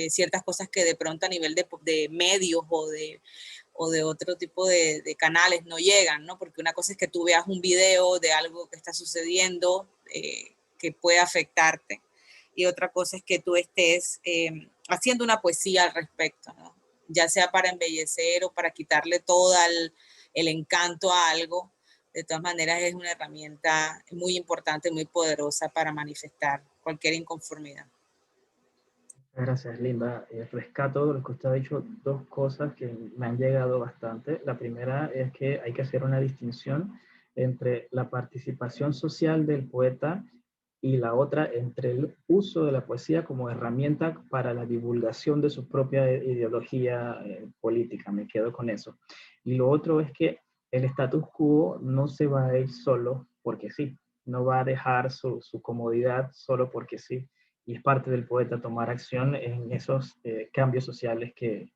ciertas cosas que de pronto a nivel de medios o de otro tipo de canales no llegan, ¿no? Porque una cosa es que tú veas un video de algo que está sucediendo que puede afectarte y otra cosa es que tú estés haciendo una poesía al respecto, ¿no? Ya sea para embellecer o para quitarle todo el encanto a algo. De todas maneras es una herramienta muy importante, muy poderosa para manifestar cualquier inconformidad. Gracias, Linda. Rescato lo que usted ha dicho, dos cosas que me han llegado bastante. La primera es que hay que hacer una distinción entre la participación social del poeta y la otra entre el uso de la poesía como herramienta para la divulgación de su propia ideología política. Me quedo con eso. Y lo otro es que el status quo no se va a ir solo porque sí, no va a dejar su comodidad solo porque sí. Y es parte del poeta tomar acción en esos cambios sociales que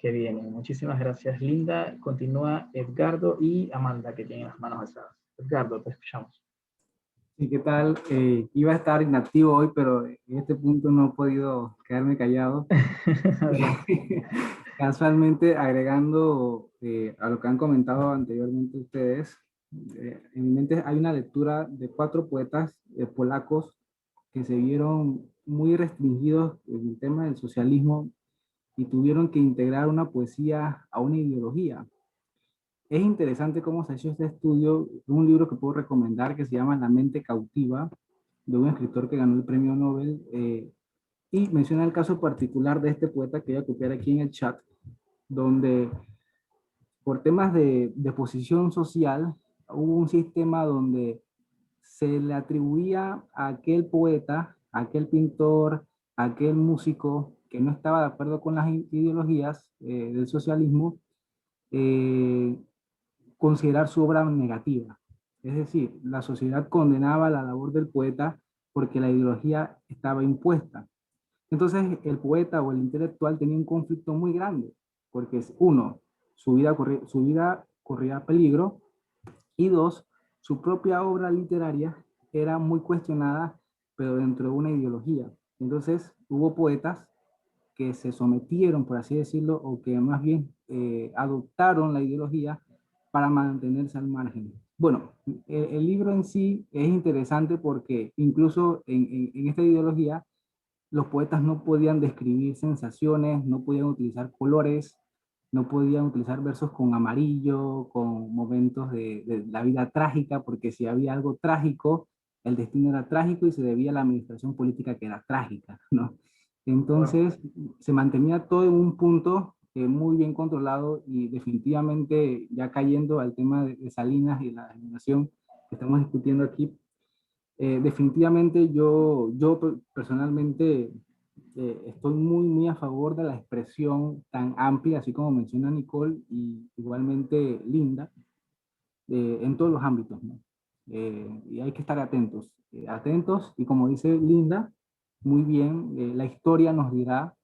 vienen. Muchísimas gracias, Linda. Continúa Edgardo y Amanda, que tienen las manos alzadas. Edgardo, te escuchamos. Sí, ¿qué tal? Iba a estar inactivo hoy, pero en este punto no he podido quedarme callado. Casualmente, agregando a lo que han comentado anteriormente ustedes, en mi mente hay una lectura de 4 poetas polacos que se vieron muy restringidos en el tema del socialismo y tuvieron que integrar una poesía a una ideología. Es interesante cómo se ha hecho este estudio, un libro que puedo recomendar que se llama La mente cautiva, de un escritor que ganó el premio Nobel, y menciona el caso particular de este poeta que voy a copiar aquí en el chat, donde por temas de posición social hubo un sistema donde se le atribuía a aquel poeta, a aquel pintor, a aquel músico que no estaba de acuerdo con las ideologías del socialismo, eh, considerar su obra negativa. Es decir, la sociedad condenaba la labor del poeta porque la ideología estaba impuesta. Entonces, el poeta o el intelectual tenía un conflicto muy grande, porque uno, su vida corría peligro, y dos, su propia obra literaria era muy cuestionada, pero dentro de una ideología. Entonces, hubo poetas que se sometieron, por así decirlo, o que más bien adoptaron la ideología para mantenerse al margen. Bueno, el libro en sí es interesante porque incluso en esta ideología los poetas no podían describir sensaciones, no podían utilizar colores, no podían utilizar versos con amarillo, con momentos de la vida trágica, porque si había algo trágico, el destino era trágico y se debía a la administración política que era trágica, ¿no? Entonces, se mantenía todo en un punto muy bien controlado y definitivamente ya cayendo al tema de Salinas y la eliminación que estamos discutiendo aquí, definitivamente yo personalmente estoy muy a favor de la expresión tan amplia, así como menciona Nicole y igualmente Linda, en todos los ámbitos, ¿no? Y hay que estar atentos y como dice Linda, muy bien, la historia nos dirá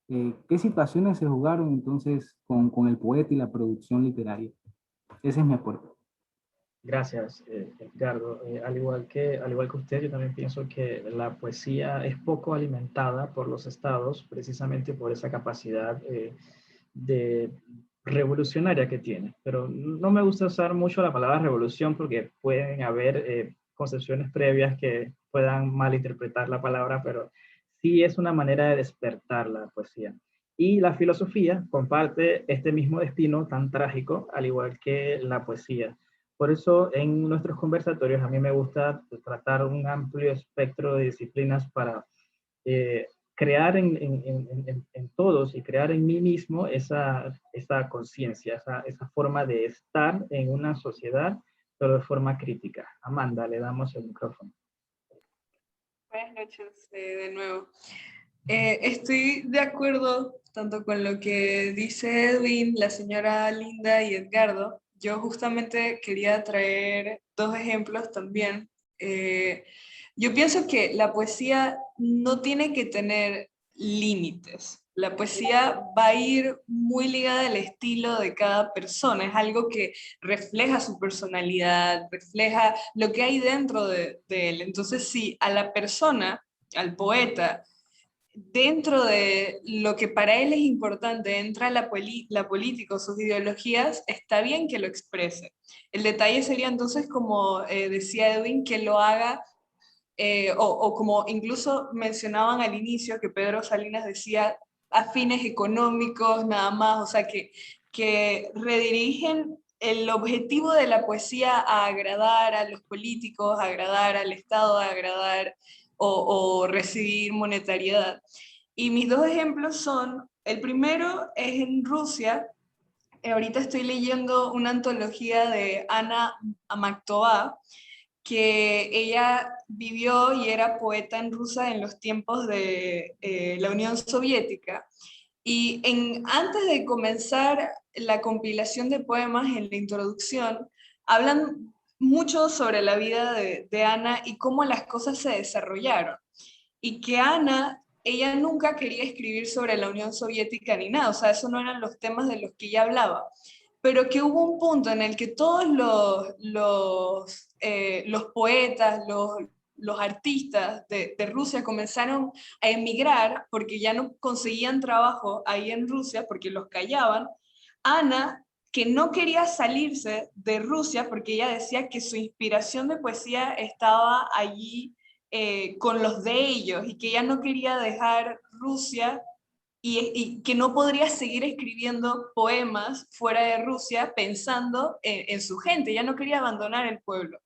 qué situaciones se jugaron entonces con el poeta y la producción literaria. Ese es mi aporte. Gracias, Edgardo. Al igual que usted, yo también pienso que la poesía es poco alimentada por los estados, precisamente por esa capacidad de revolucionaria que tiene. Pero no me gusta usar mucho la palabra revolución porque pueden haber concepciones previas que puedan malinterpretar la palabra, pero sí es una manera de despertar la poesía. Y la filosofía comparte este mismo destino tan trágico, al igual que la poesía. Por eso en nuestros conversatorios a mí me gusta tratar un amplio espectro de disciplinas para crear en todos y crear en mí mismo esa conciencia, esa forma de estar en una sociedad, pero de forma crítica. Amanda, le damos el micrófono. Buenas noches de nuevo. Estoy de acuerdo tanto con lo que dice Edwin, la señora Linda y Edgardo. Yo justamente quería traer dos ejemplos también. Yo pienso que la poesía no tiene que tener límites. La poesía va a ir muy ligada al estilo de cada persona. Es algo que refleja su personalidad, refleja lo que hay dentro de él. Entonces, si a la persona, al poeta, dentro de lo que para él es importante, entra la política o sus ideologías, está bien que lo exprese. El detalle sería entonces, como decía Edwin, que lo haga, o como incluso mencionaban al inicio, que Pedro Salinas decía, a fines económicos nada más, o sea, que redirigen el objetivo de la poesía a agradar a los políticos, a agradar al Estado, a agradar o recibir monetariedad. Y mis dos ejemplos son, el primero es en Rusia. Ahorita estoy leyendo una antología de Ana Akhmatova, que ella vivió y era poeta en Rusia en los tiempos de la Unión Soviética. Y antes de comenzar la compilación de poemas, en la introducción, hablan mucho sobre la vida de Ana y cómo las cosas se desarrollaron. Y que Ana, ella nunca quería escribir sobre la Unión Soviética ni nada, o sea, eso no eran los temas de los que ella hablaba, pero que hubo un punto en el que todos los poetas, los artistas de Rusia comenzaron a emigrar porque ya no conseguían trabajo ahí en Rusia porque los callaban. Ana, que no quería salirse de Rusia porque ella decía que su inspiración de poesía estaba allí con los de ellos y que ella no quería dejar Rusia y que no podría seguir escribiendo poemas fuera de Rusia pensando en su gente, ella no quería abandonar el pueblo.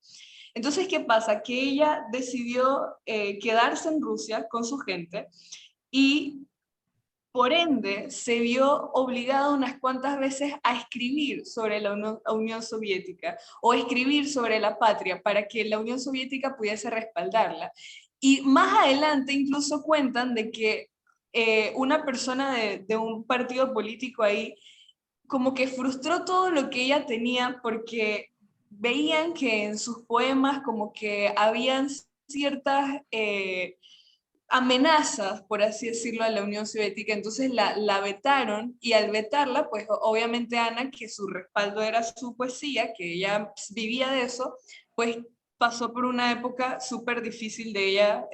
Entonces, ¿qué pasa? Que ella decidió quedarse en Rusia con su gente y por ende se vio obligada unas cuantas veces a escribir sobre la Unión Soviética o escribir sobre la patria para que la Unión Soviética pudiese respaldarla. Y más adelante incluso cuentan de que una persona de un partido político ahí como que frustró todo lo que ella tenía porque veían que en sus poemas como que habían ciertas amenazas, por así decirlo, a la Unión Soviética, entonces la vetaron y al vetarla, pues obviamente Ana, que su respaldo era su poesía, que ella vivía de eso, pues pasó por una época súper difícil de ella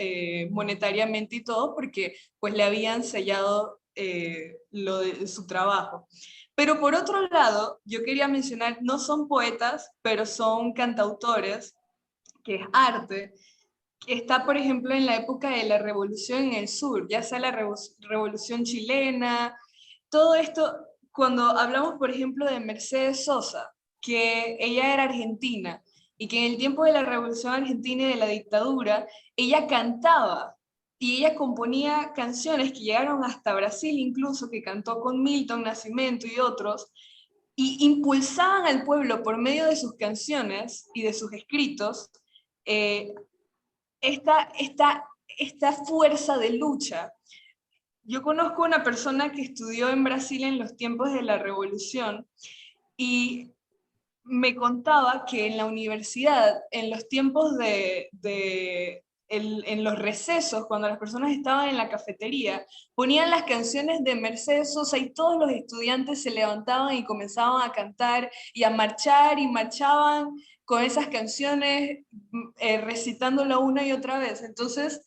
monetariamente y todo, porque pues le habían sellado lo de su trabajo. Pero por otro lado, yo quería mencionar, no son poetas, pero son cantautores, que es arte, que está, por ejemplo, en la época de la revolución en el sur, ya sea la revolución chilena, todo esto, cuando hablamos, por ejemplo, de Mercedes Sosa, que ella era argentina, y que en el tiempo de la revolución argentina y de la dictadura, ella cantaba, y ella componía canciones que llegaron hasta Brasil incluso, que cantó con Milton Nascimento y otros, y impulsaban al pueblo por medio de sus canciones y de sus escritos, eh, esta fuerza de lucha. Yo conozco una persona que estudió en Brasil en los tiempos de la revolución y me contaba que en la universidad, en los tiempos en los recesos, cuando las personas estaban en la cafetería, ponían las canciones de Mercedes Sosa y todos los estudiantes se levantaban y comenzaban a cantar y a marchar y marchaban con esas canciones, recitándola una y otra vez. Entonces,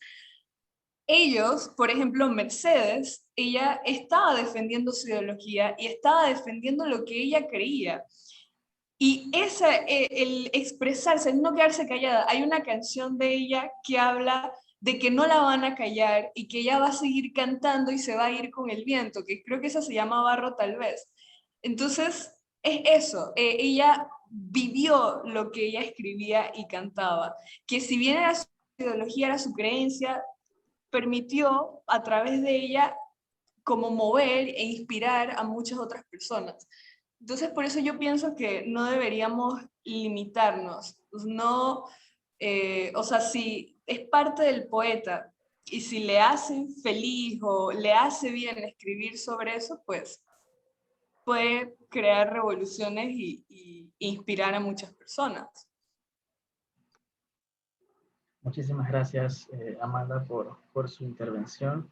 ellos, por ejemplo, Mercedes, ella estaba defendiendo su ideología y estaba defendiendo lo que ella creía. Y el expresarse, el no quedarse callada, hay una canción de ella que habla de que no la van a callar y que ella va a seguir cantando y se va a ir con el viento, que creo que esa se llama Barro tal vez. Entonces, es eso, ella vivió lo que ella escribía y cantaba, que si bien era su ideología, era su creencia, permitió a través de ella como mover e inspirar a muchas otras personas. Entonces, por eso yo pienso que no deberíamos limitarnos, no, o sea, si es parte del poeta y si le hace feliz o le hace bien escribir sobre eso, pues puede crear revoluciones y inspirar a muchas personas. Muchísimas gracias, Amanda, por su intervención.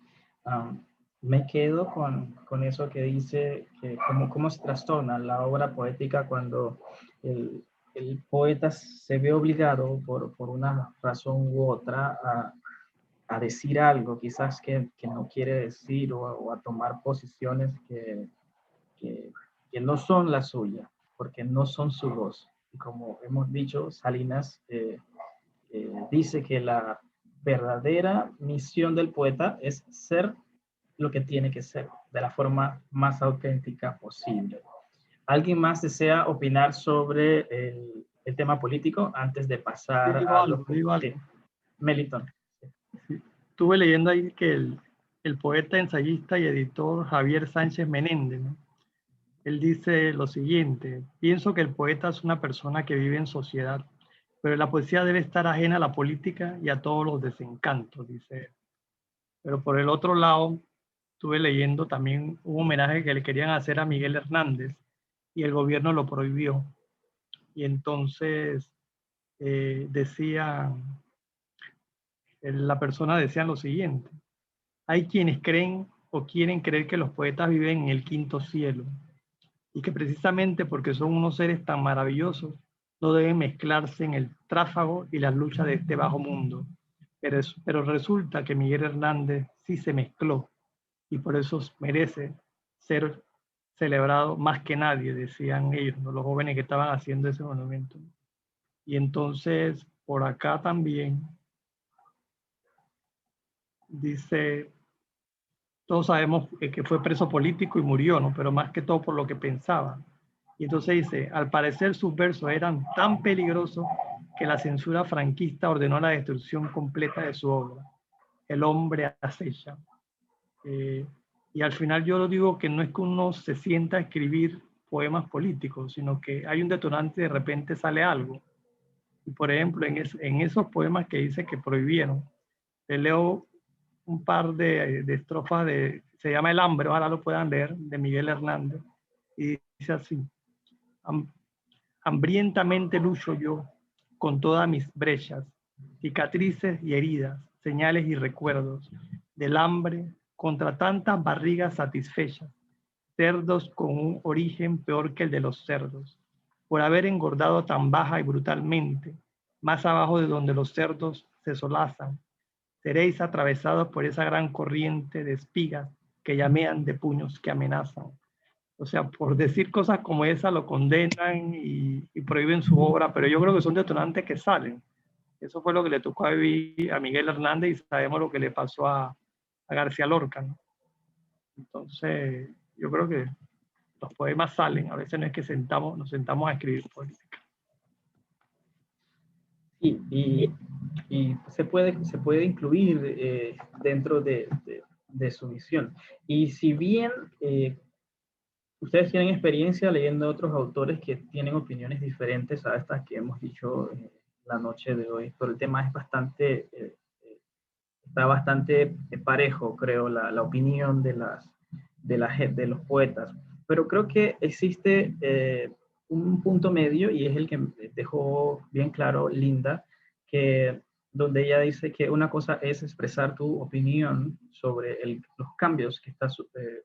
Me quedo con eso que dice, que cómo se trastorna la obra poética cuando el poeta se ve obligado por una razón u otra a decir algo quizás que no quiere decir o a tomar posiciones que no son la suya, porque no son su voz. Y como hemos dicho, Salinas dice que la verdadera misión del poeta es ser lo que tiene que ser, de la forma más auténtica posible. ¿Alguien más desea opinar sobre el tema político antes de pasar a algo. Sí. Melitón. Sí. Estuve leyendo ahí que el poeta, ensayista y editor Javier Sánchez Menéndez, ¿no? Él dice lo siguiente: pienso que el poeta es una persona que vive en sociedad, pero la poesía debe estar ajena a la política y a todos los desencantos, dice él. Pero por el otro lado, estuve leyendo también un homenaje que le querían hacer a Miguel Hernández y el gobierno lo prohibió. Y entonces la persona decía lo siguiente: hay quienes creen o quieren creer que los poetas viven en el quinto cielo y que precisamente porque son unos seres tan maravillosos no deben mezclarse en el tráfago y las luchas de este bajo mundo. Pero resulta que Miguel Hernández sí se mezcló y por eso merece ser celebrado más que nadie, decían ellos, ¿no? Los jóvenes que estaban haciendo ese monumento. Y entonces, por acá también, dice, todos sabemos que fue preso político y murió, ¿no? Pero más que todo por lo que pensaba. Y entonces dice, al parecer sus versos eran tan peligrosos que la censura franquista ordenó la destrucción completa de su obra. El hombre acecha. Y al final yo lo digo que no es que uno se sienta a escribir poemas políticos, sino que hay un detonante y de repente sale algo. Y por ejemplo, en esos poemas que dice que prohibieron, te leo un par de estrofas se llama El hambre, ojalá lo puedan leer, de Miguel Hernández, y dice así: hambrientamente lucho yo con todas mis brechas, cicatrices y heridas, señales y recuerdos del hambre contra tantas barrigas satisfechas, cerdos con un origen peor que el de los cerdos, por haber engordado tan baja y brutalmente, más abajo de donde los cerdos se solazan. Seréis atravesados por esa gran corriente de espigas que llamean de puños que amenazan. O sea, por decir cosas como esa lo condenan y prohíben su obra, pero yo creo que son detonantes que salen. Eso fue lo que le tocó a vivir a Miguel Hernández y sabemos lo que le pasó a García Lorca, ¿no? Entonces, yo creo que los poemas salen, a veces no es que nos sentamos a escribir política. Y se puede incluir dentro de su misión. Y si bien ustedes tienen experiencia leyendo a otros autores que tienen opiniones diferentes a estas que hemos dicho la noche de hoy, pero el tema es está bastante parejo, creo, la opinión de los poetas. Pero creo que existe un punto medio y es el que dejó bien claro Linda, donde ella dice que una cosa es expresar tu opinión sobre los cambios que están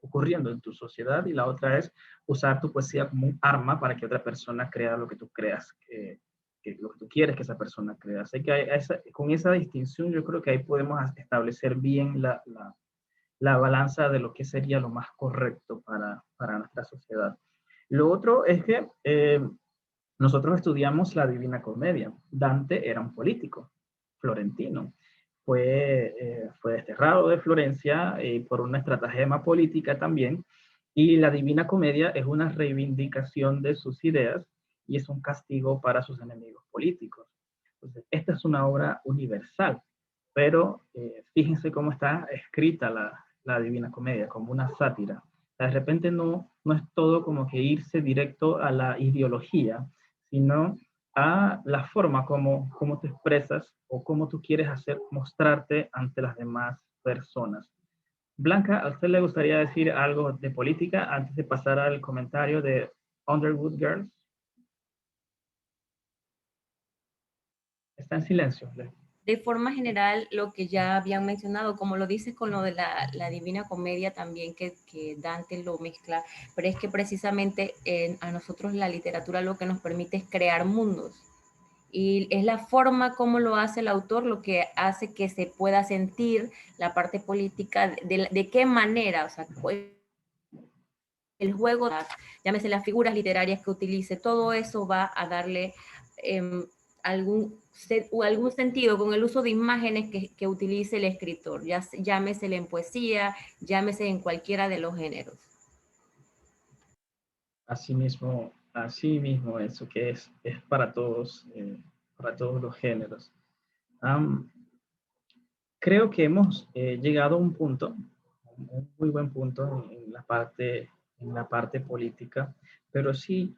ocurriendo en tu sociedad y la otra es usar tu poesía como un arma para que otra persona crea lo que tú creas, que lo que tú quieres que esa persona crea. Así que con esa distinción yo creo que ahí podemos establecer bien la balanza de lo que sería lo más correcto para nuestra sociedad. Lo otro es que nosotros estudiamos la Divina Comedia. Dante era un político florentino. Fue desterrado de Florencia por una estratagema política también. Y la Divina Comedia es una reivindicación de sus ideas y es un castigo para sus enemigos políticos. Entonces, esta es una obra universal, pero fíjense cómo está escrita la Divina Comedia, como una sátira. De repente no es todo como que irse directo a la ideología, sino a la forma como te expresas o cómo tú quieres mostrarte ante las demás personas. Blanca, ¿a usted le gustaría decir algo de política antes de pasar al comentario de Underwood Girls? Está en silencio. De forma general, lo que ya habían mencionado, como lo dices con lo de la Divina Comedia también, que Dante lo mezcla, pero es que precisamente a nosotros la literatura lo que nos permite es crear mundos. Y es la forma como lo hace el autor lo que hace que se pueda sentir la parte política, de qué manera, o sea, el juego, llámese las figuras literarias que utilice, todo eso va a darle algún sentido con el uso de imágenes que utilice el escritor, llámese en poesía, llámese en cualquiera de los géneros. Así mismo eso que es para todos los géneros. Creo que hemos llegado a un punto, un muy buen punto en la parte política, pero sí,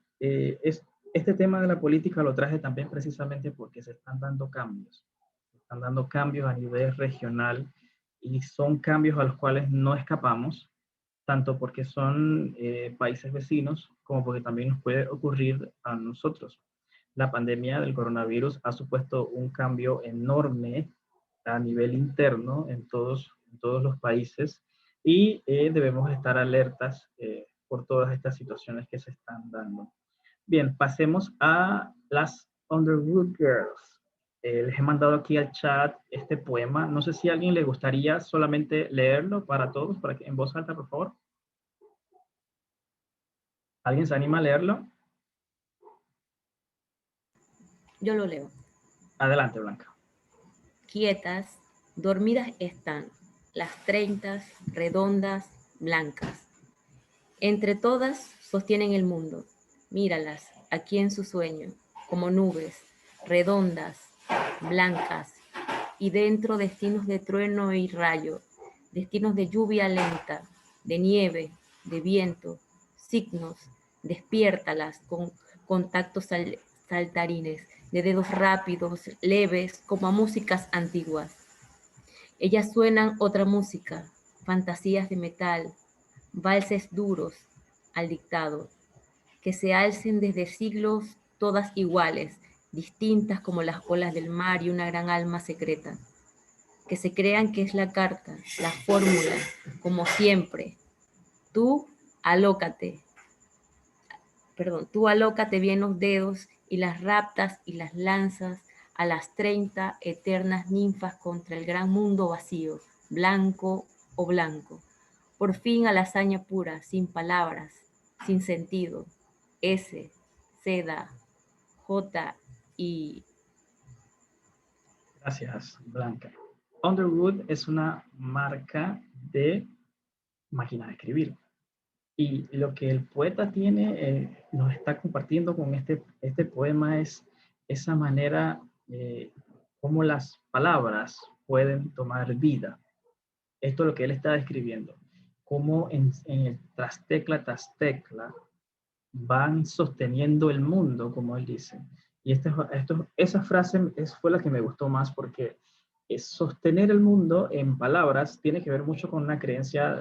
este tema de la política lo traje también precisamente porque se están dando cambios a nivel regional y son cambios a los cuales no escapamos, tanto porque son países vecinos como porque también nos puede ocurrir a nosotros. La pandemia del coronavirus ha supuesto un cambio enorme a nivel interno en todos los países y debemos estar alertas por todas estas situaciones que se están dando. Bien, pasemos a las Underwood Girls. Les he mandado aquí al chat este poema. No sé si a alguien le gustaría solamente leerlo para todos, para que en voz alta, por favor. ¿Alguien se anima a leerlo? Yo lo leo. Adelante, Blanca. Quietas, dormidas están, las 30, redondas, blancas. Entre todas sostienen el mundo. Míralas, aquí en su sueño, como nubes, redondas, blancas, y dentro destinos de trueno y rayo, destinos de lluvia lenta, de nieve, de viento, signos, despiértalas con contactos saltarines, de dedos rápidos, leves, como a músicas antiguas. Ellas suenan otra música, fantasías de metal, valses duros al dictado, que se alcen desde siglos todas iguales, distintas como las olas del mar y una gran alma secreta, que se crean que es la carta, la fórmula, como siempre. Tú alócate bien los dedos y las raptas y las lanzas a las 30 eternas ninfas contra el gran mundo vacío, blanco o blanco. Por fin a la hazaña pura, sin palabras, sin sentido. S, seda, J y... Gracias, Blanca. Underwood es una marca de máquina de escribir. Y lo que el poeta tiene, nos está compartiendo con este poema es esa manera como las palabras pueden tomar vida. Esto es lo que él está describiendo. Cómo en el tras tecla van sosteniendo el mundo, como él dice. Y esa frase fue la que me gustó más porque sostener el mundo en palabras tiene que ver mucho con una creencia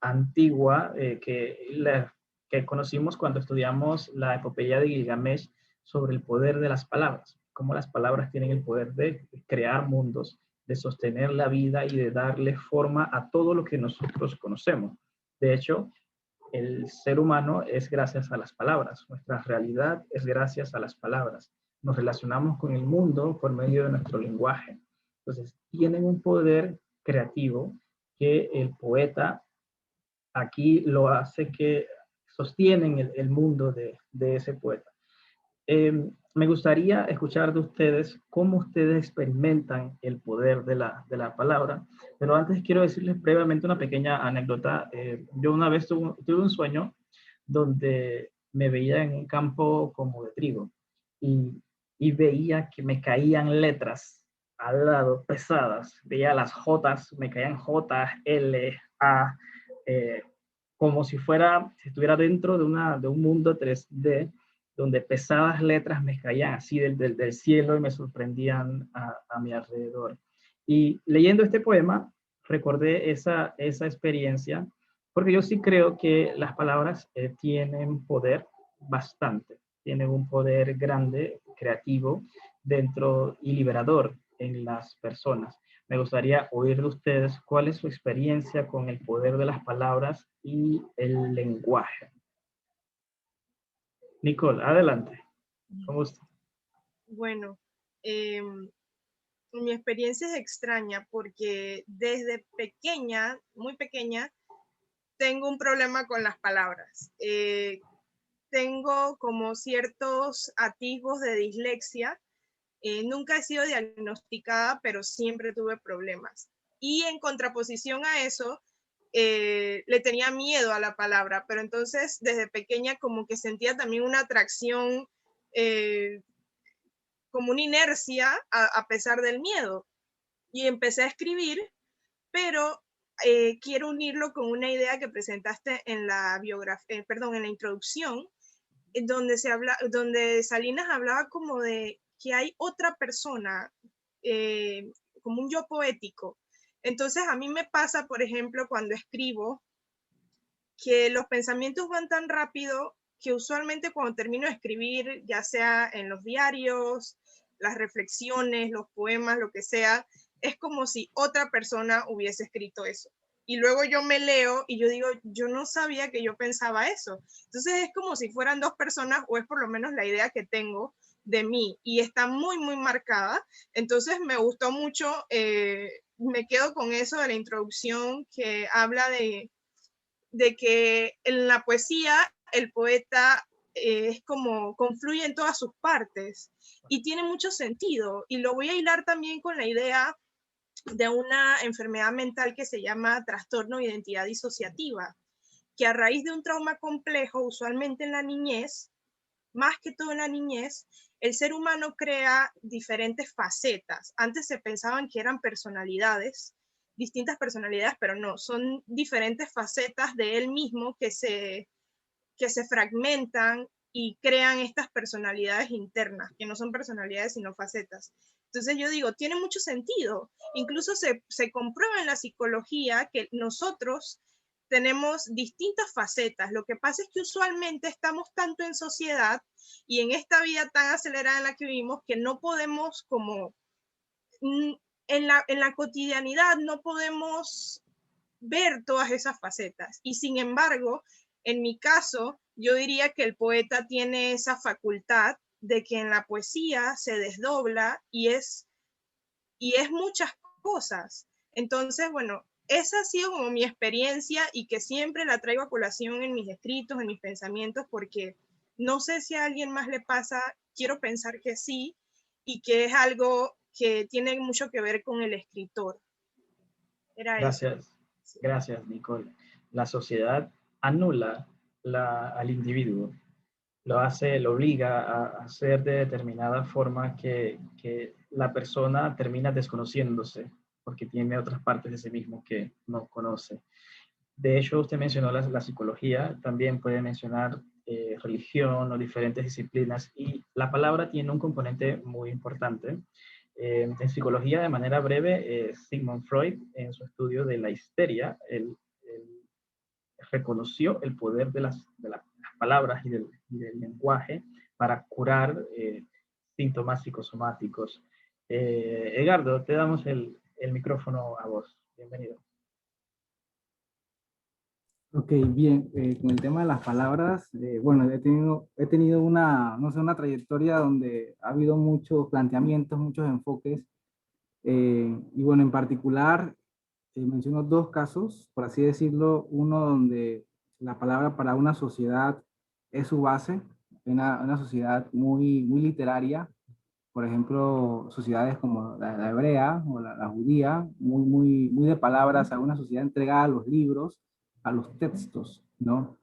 antigua que conocimos cuando estudiamos la epopeya de Gilgamesh sobre el poder de las palabras, cómo las palabras tienen el poder de crear mundos, de sostener la vida y de darle forma a todo lo que nosotros conocemos. De hecho, el ser humano es gracias a las palabras, nuestra realidad es gracias a las palabras. Nos relacionamos con el mundo por medio de nuestro lenguaje. Entonces, tienen un poder creativo que el poeta aquí lo hace que sostienen el mundo de ese poeta. Me gustaría escuchar de ustedes cómo ustedes experimentan el poder de la palabra, pero antes quiero decirles brevemente una pequeña anécdota. Yo una vez tuve un sueño donde me veía en un campo como de trigo y veía que me caían letras al lado pesadas, veía las Jotas, me caían J, L, A, como si estuviera dentro de un mundo 3D donde pesadas letras me caían así del cielo y me sorprendían a mi alrededor. Y leyendo este poema, recordé esa experiencia, porque yo sí creo que las palabras tienen poder bastante, tienen un poder grande, creativo, dentro y liberador en las personas. Me gustaría oír de ustedes cuál es su experiencia con el poder de las palabras y el lenguaje. Nicole, adelante. ¿Cómo está? Bueno, mi experiencia es extraña porque desde pequeña, muy pequeña, tengo un problema con las palabras. Tengo como ciertos atisbos de dislexia. Nunca he sido diagnosticada, pero siempre tuve problemas. Y en contraposición a eso, le tenía miedo a la palabra, pero entonces desde pequeña como que sentía también una atracción, como una inercia a pesar del miedo. Y empecé a escribir, pero quiero unirlo con una idea que presentaste en la biografía, en la introducción, donde Salinas hablaba como de que hay otra persona, como un yo poético. Entonces a mí me pasa, por ejemplo, cuando escribo, que los pensamientos van tan rápido que usualmente cuando termino de escribir, ya sea en los diarios, las reflexiones, los poemas, lo que sea, es como si otra persona hubiese escrito eso. Y luego yo me leo y yo digo, yo no sabía que yo pensaba eso. Entonces es como si fueran dos personas, o es por lo menos la idea que tengo de mí, y está muy, muy marcada. Entonces me gustó mucho, me quedo con eso de la introducción que habla de que en la poesía el poeta es como confluye en todas sus partes y tiene mucho sentido. Y lo voy a hilar también con la idea de una enfermedad mental que se llama trastorno de identidad disociativa, que a raíz de un trauma complejo, usualmente en la niñez, más que todo en la niñez, el ser humano crea diferentes facetas. Antes se pensaban que eran personalidades, distintas personalidades, pero no, son diferentes facetas de él mismo que se fragmentan y crean estas personalidades internas, que no son personalidades sino facetas. Entonces yo digo, tiene mucho sentido. Incluso se comprueba en la psicología que nosotros tenemos distintas facetas. Lo que pasa es que usualmente estamos tanto en sociedad y en esta vida tan acelerada en la que vivimos que no podemos como en la cotidianidad no podemos ver todas esas facetas. Y sin embargo, en mi caso, yo diría que el poeta tiene esa facultad de que en la poesía se desdobla y es muchas cosas. Entonces, bueno, esa ha sido como mi experiencia y que siempre la traigo a colación en mis escritos, en mis pensamientos, porque no sé si a alguien más le pasa, quiero pensar que sí, y que es algo que tiene mucho que ver con el escritor. Era Gracias, eso. Sí. gracias, Nicole. La sociedad anula al individuo, lo obliga a hacer de determinada forma que la persona termina desconociéndose porque tiene otras partes de sí mismo que no conoce. De hecho, usted mencionó la psicología, también puede mencionar religión o diferentes disciplinas, y la palabra tiene un componente muy importante. En psicología, de manera breve, Sigmund Freud, en su estudio de la histeria, él reconoció el poder de las palabras y del lenguaje para curar síntomas psicosomáticos. Edgardo, te damos el micrófono a vos. Bienvenido. Ok, bien, con el tema de las palabras, bueno, he tenido una, no sé, una trayectoria donde ha habido muchos planteamientos, muchos enfoques, y bueno, en particular, menciono dos casos, por así decirlo, uno donde la palabra para una sociedad es su base, una sociedad muy literaria, por ejemplo, sociedades como la hebrea o la judía, muy de palabras, a una sociedad entregada a los libros, a los textos, ¿no?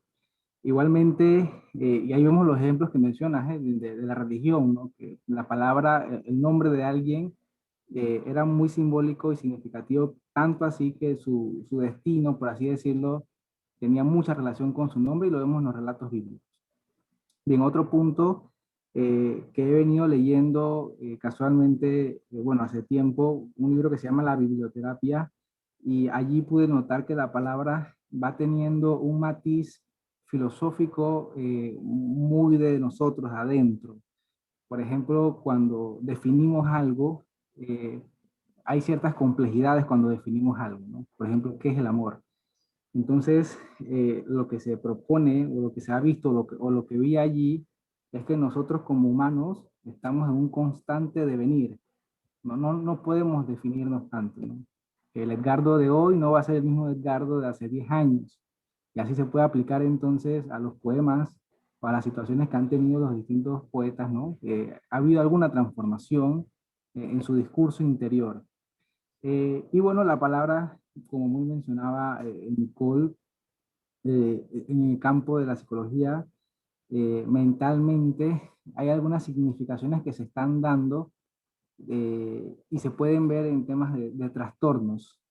Igualmente, y ahí vemos los ejemplos que mencionas, de la religión, ¿no? Que la palabra, el nombre de alguien era muy simbólico y significativo, tanto así que su destino, por así decirlo, tenía mucha relación con su nombre, y lo vemos en los relatos bíblicos. Bien, otro punto que he venido leyendo casualmente, bueno, hace tiempo, un libro que se llama La Biblioterapia, y allí pude notar que la palabra va teniendo un matiz filosófico muy de nosotros adentro. Por ejemplo, cuando definimos algo, hay ciertas complejidades cuando definimos algo, ¿no? Por ejemplo, ¿qué es el amor? Entonces, lo que se propone, o lo que se ha visto, o lo que vi allí, es que nosotros como humanos estamos en un constante devenir. No podemos definirnos tanto, ¿no? El Edgardo de hoy no va a ser el mismo Edgardo de hace 10 años. Y así se puede aplicar entonces a los poemas o a las situaciones que han tenido los distintos poetas, ¿no? Ha habido alguna transformación en su discurso interior. Y bueno, la palabra, como muy mencionaba Nicole, en el campo de la psicología, mentalmente hay algunas significaciones que se están dando y se pueden ver en temas de trastornos.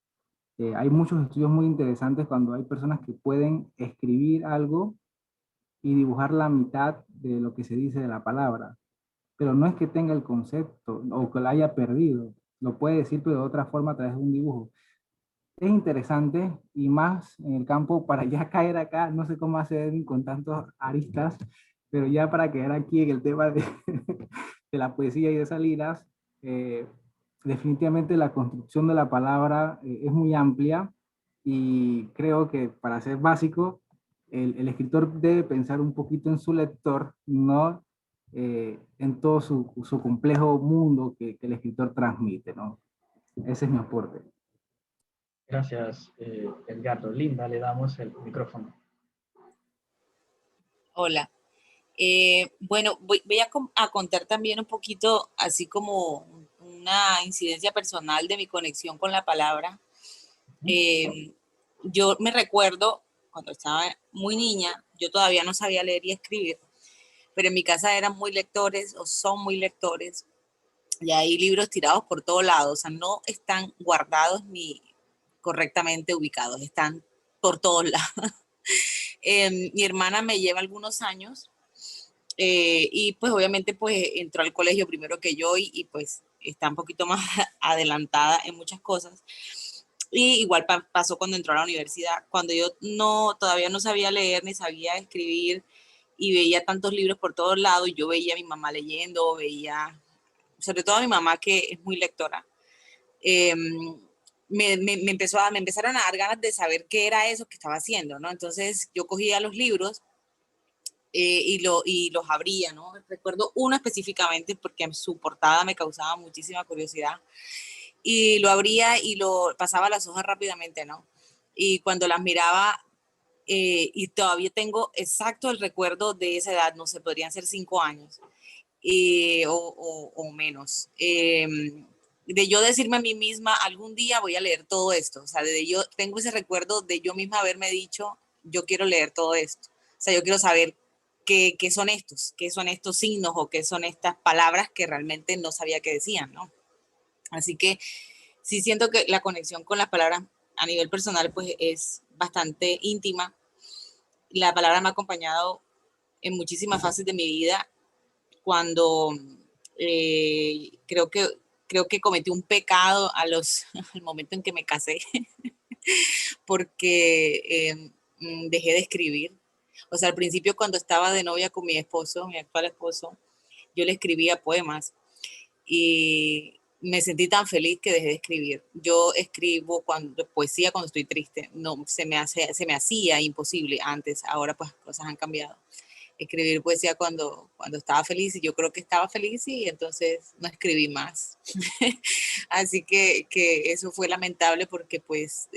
Hay muchos estudios muy interesantes cuando hay personas que pueden escribir algo y dibujar la mitad de lo que se dice de la palabra, pero no es que tenga el concepto o que lo haya perdido, lo puede decir pero de otra forma a través de un dibujo. Es interesante, y más en el campo, para ya caer acá, no sé cómo hacer con tantos aristas, pero ya para quedar aquí en el tema de, de la poesía y de Salinas, definitivamente la construcción de la palabra es muy amplia, y creo que para ser básico, el escritor debe pensar un poquito en su lector, no en todo su complejo mundo que el escritor transmite, ¿no? Ese es mi aporte. Gracias, Edgardo. Linda, le damos el micrófono. Hola. Bueno, voy a contar también un poquito, así como una incidencia personal de mi conexión con la palabra. Yo me recuerdo cuando estaba muy niña, yo todavía no sabía leer y escribir, pero en mi casa eran muy lectores o son muy lectores y hay libros tirados por todos lados, o sea, no están guardados ni correctamente ubicados, están por todos lados. Mi hermana me lleva algunos años y pues obviamente pues entró al colegio primero que yo y pues está un poquito más adelantada en muchas cosas. Y igual pasó cuando entró a la universidad, cuando yo todavía no sabía leer ni sabía escribir y veía tantos libros por todos lados, y yo veía a mi mamá leyendo, veía, sobre todo a mi mamá que es muy lectora. Me empezaron a dar ganas de saber qué era eso que estaba haciendo, ¿no? Entonces yo cogía los libros y los abría, ¿no? Recuerdo uno específicamente porque su portada me causaba muchísima curiosidad. Y lo abría y lo pasaba las hojas rápidamente, ¿no? Y cuando las miraba, y todavía tengo exacto el recuerdo de esa edad, no sé, podrían ser 5 años o menos. De yo decirme a mí misma, algún día voy a leer todo esto. O sea, yo tengo ese recuerdo de yo misma haberme dicho, yo quiero leer todo esto. O sea, yo quiero saber qué son estos signos o qué son estas palabras que realmente no sabía que decían, ¿no? Así que sí siento que la conexión con las palabras a nivel personal pues es bastante íntima. La palabra me ha acompañado en muchísimas fases de mi vida. Cuando creo que cometí un pecado al momento en que me casé, porque dejé de escribir. O sea, al principio cuando estaba de novia con mi esposo, mi actual esposo, yo le escribía poemas y me sentí tan feliz que dejé de escribir. Yo escribo poesía cuando estoy triste. No, se me hacía imposible antes, ahora pues cosas han cambiado. Escribir poesía cuando estaba feliz, y yo creo que estaba feliz y entonces no escribí más. Así que eso fue lamentable porque pues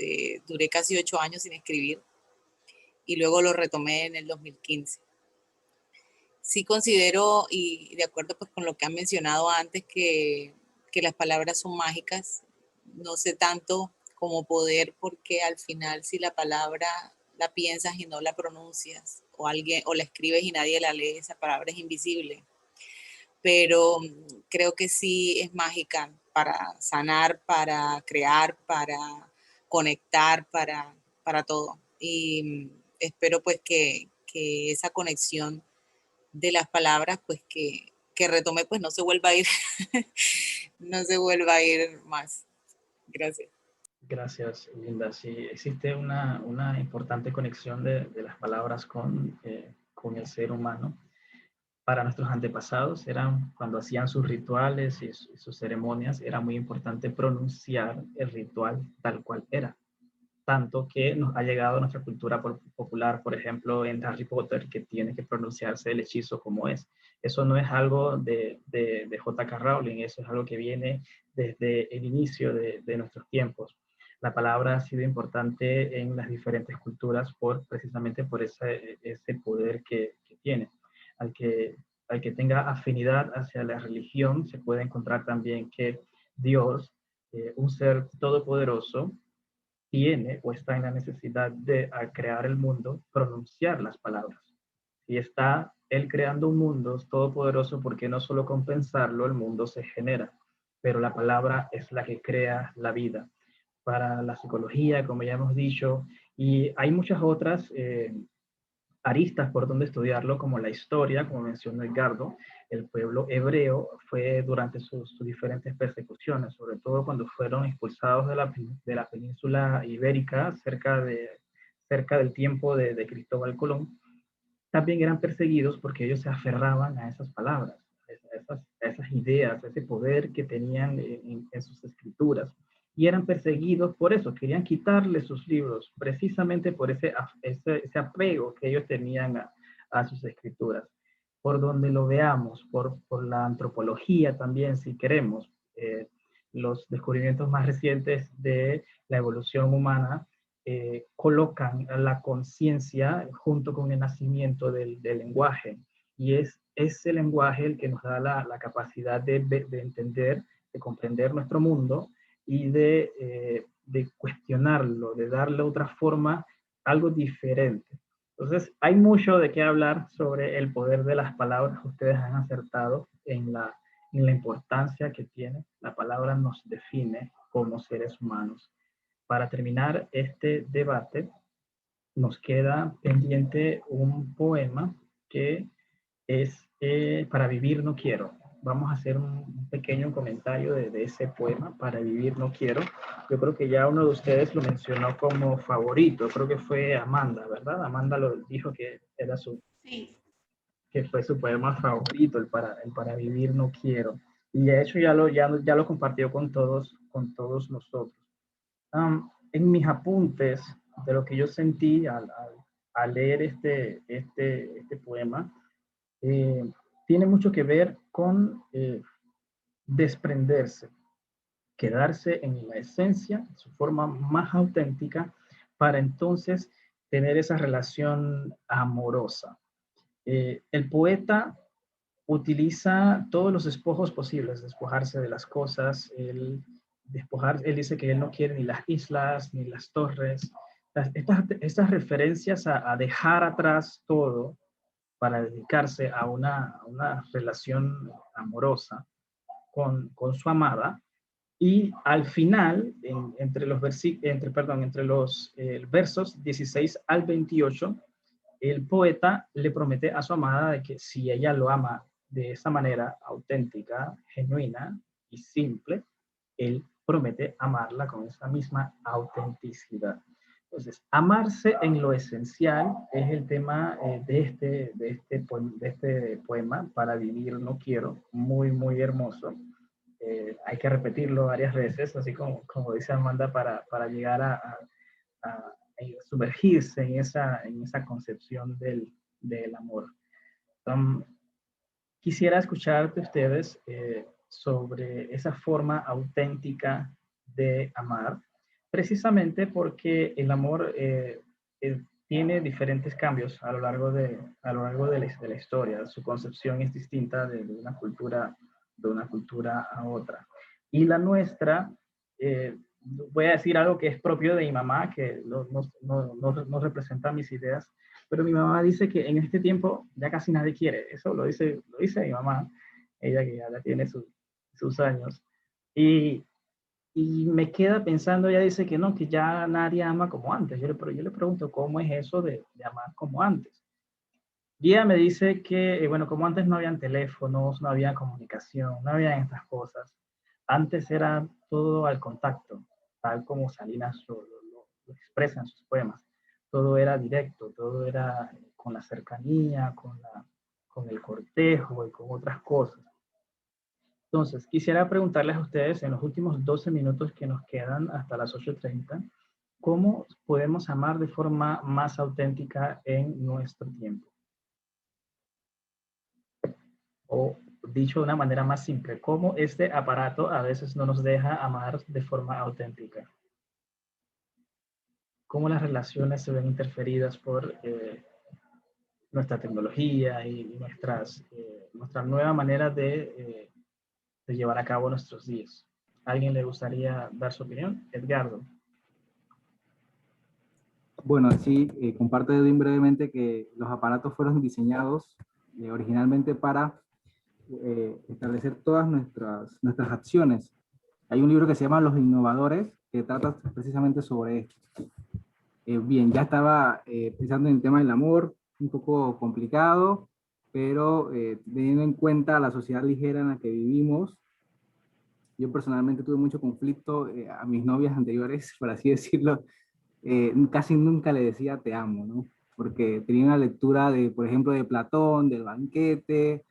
duré casi 8 años sin escribir y luego lo retomé en el 2015. Sí considero, y de acuerdo pues con lo que han mencionado antes, que las palabras son mágicas. No sé tanto como poder, porque al final si la palabra la piensas y no la pronuncias, o la escribes y nadie la lee, esa palabra es invisible. Pero creo que sí es mágica para sanar, para crear, para conectar, para todo. Y espero pues que esa conexión de las palabras pues que retomé pues no se vuelva a ir no se vuelva a ir más. Gracias. Gracias, Linda. Sí, existe una importante conexión de las palabras con el ser humano. Para nuestros antepasados, cuando hacían sus rituales y sus ceremonias, era muy importante pronunciar el ritual tal cual era. Tanto que nos ha llegado a nuestra cultura popular, por ejemplo, en Harry Potter, que tiene que pronunciarse el hechizo como es. Eso no es algo de J.K. Rowling, eso es algo que viene desde el inicio de nuestros tiempos. La palabra ha sido importante en las diferentes culturas precisamente por ese poder que tiene. Al que tenga afinidad hacia la religión, se puede encontrar también que Dios, un ser todopoderoso, tiene o está en la necesidad de, al crear el mundo, pronunciar las palabras. Si está Él creando un mundo todopoderoso, porque no solo con pensarlo el mundo se genera, pero la palabra es la que crea la vida. Para la psicología, como ya hemos dicho, y hay muchas otras aristas por donde estudiarlo, como la historia, como mencionó Edgardo. El pueblo hebreo fue durante sus diferentes persecuciones, sobre todo cuando fueron expulsados de la península ibérica cerca del tiempo de Cristóbal Colón, también eran perseguidos porque ellos se aferraban a esas palabras, a esas ideas, a ese poder que tenían en sus escrituras. Y eran perseguidos por eso, querían quitarle sus libros, precisamente por ese apego que ellos tenían a sus escrituras. Por donde lo veamos, por la antropología también, si queremos, los descubrimientos más recientes de la evolución humana colocan la conciencia junto con el nacimiento del lenguaje. Y es ese lenguaje el que nos da la capacidad de entender comprender nuestro mundo y de cuestionarlo, de darle otra forma, algo diferente. Entonces, hay mucho de qué hablar sobre el poder de las palabras. Ustedes han acertado en la importancia que tiene. La palabra nos define como seres humanos. Para terminar este debate, nos queda pendiente un poema que es Para vivir no quiero. Vamos a hacer un pequeño comentario de ese poema, Para vivir no quiero. Yo creo que ya uno de ustedes lo mencionó como favorito, creo que fue Amanda, ¿verdad? Amanda lo dijo que era Sí. que fue su poema favorito, el para vivir no quiero. Y de hecho ya lo compartió con todos nosotros. En mis apuntes, de lo que yo sentí al leer este poema, tiene mucho que ver con desprenderse, quedarse en la esencia, su forma más auténtica, para entonces tener esa relación amorosa. El poeta utiliza todos los despojos posibles, despojarse de las cosas, él dice que él no quiere ni las islas, ni las torres, estas referencias a dejar atrás todo para dedicarse a una relación amorosa con su amada, y al final, entre los versos 16 al 28, el poeta le promete a su amada de que si ella lo ama de esa manera auténtica, genuina y simple, él promete amarla con esa misma autenticidad. Entonces, amarse en lo esencial es el tema de este poema, Para vivir no quiero, muy, muy hermoso. Hay que repetirlo varias veces, así como dice Amanda, para llegar a sumergirse en esa concepción del amor. Quisiera escuchar de ustedes sobre esa forma auténtica de amar, precisamente porque el amor tiene diferentes cambios a lo largo de la historia. Su concepción es distinta de una cultura a otra. Y la nuestra, voy a decir algo que es propio de mi mamá, que no representa mis ideas, pero mi mamá dice que en este tiempo ya casi nadie quiere. Eso lo dice mi mamá, ella que ya tiene sus años. Y me queda pensando, ella dice que no, que ya nadie ama como antes. Pero yo le pregunto, ¿cómo es eso de amar como antes? Y ella me dice que, bueno, como antes no habían teléfonos, no había comunicación, no había estas cosas. Antes era todo al contacto, tal como Salinas lo expresa en sus poemas. Todo era directo, todo era con la cercanía, con el cortejo y con otras cosas. Entonces, quisiera preguntarles a ustedes en los últimos 12 minutos que nos quedan hasta las 8:30, ¿cómo podemos amar de forma más auténtica en nuestro tiempo? O dicho de una manera más simple, ¿cómo este aparato a veces no nos deja amar de forma auténtica? ¿Cómo las relaciones se ven interferidas por nuestra tecnología y nuestra nueva manera de llevar a cabo nuestros días? ¿Alguien le gustaría dar su opinión? Edgardo. Bueno, sí, comparte Edwin brevemente que los aparatos fueron diseñados originalmente para establecer todas nuestras acciones. Hay un libro que se llama Los Innovadores, que trata precisamente sobre esto. Bien, ya estaba pensando en el tema del amor, un poco complicado, pero teniendo en cuenta la sociedad ligera en la que vivimos, yo personalmente tuve mucho conflicto a mis novias anteriores, por así decirlo. Casi nunca le decía te amo, ¿no? Porque tenía una lectura por ejemplo, de Platón, del Banquete,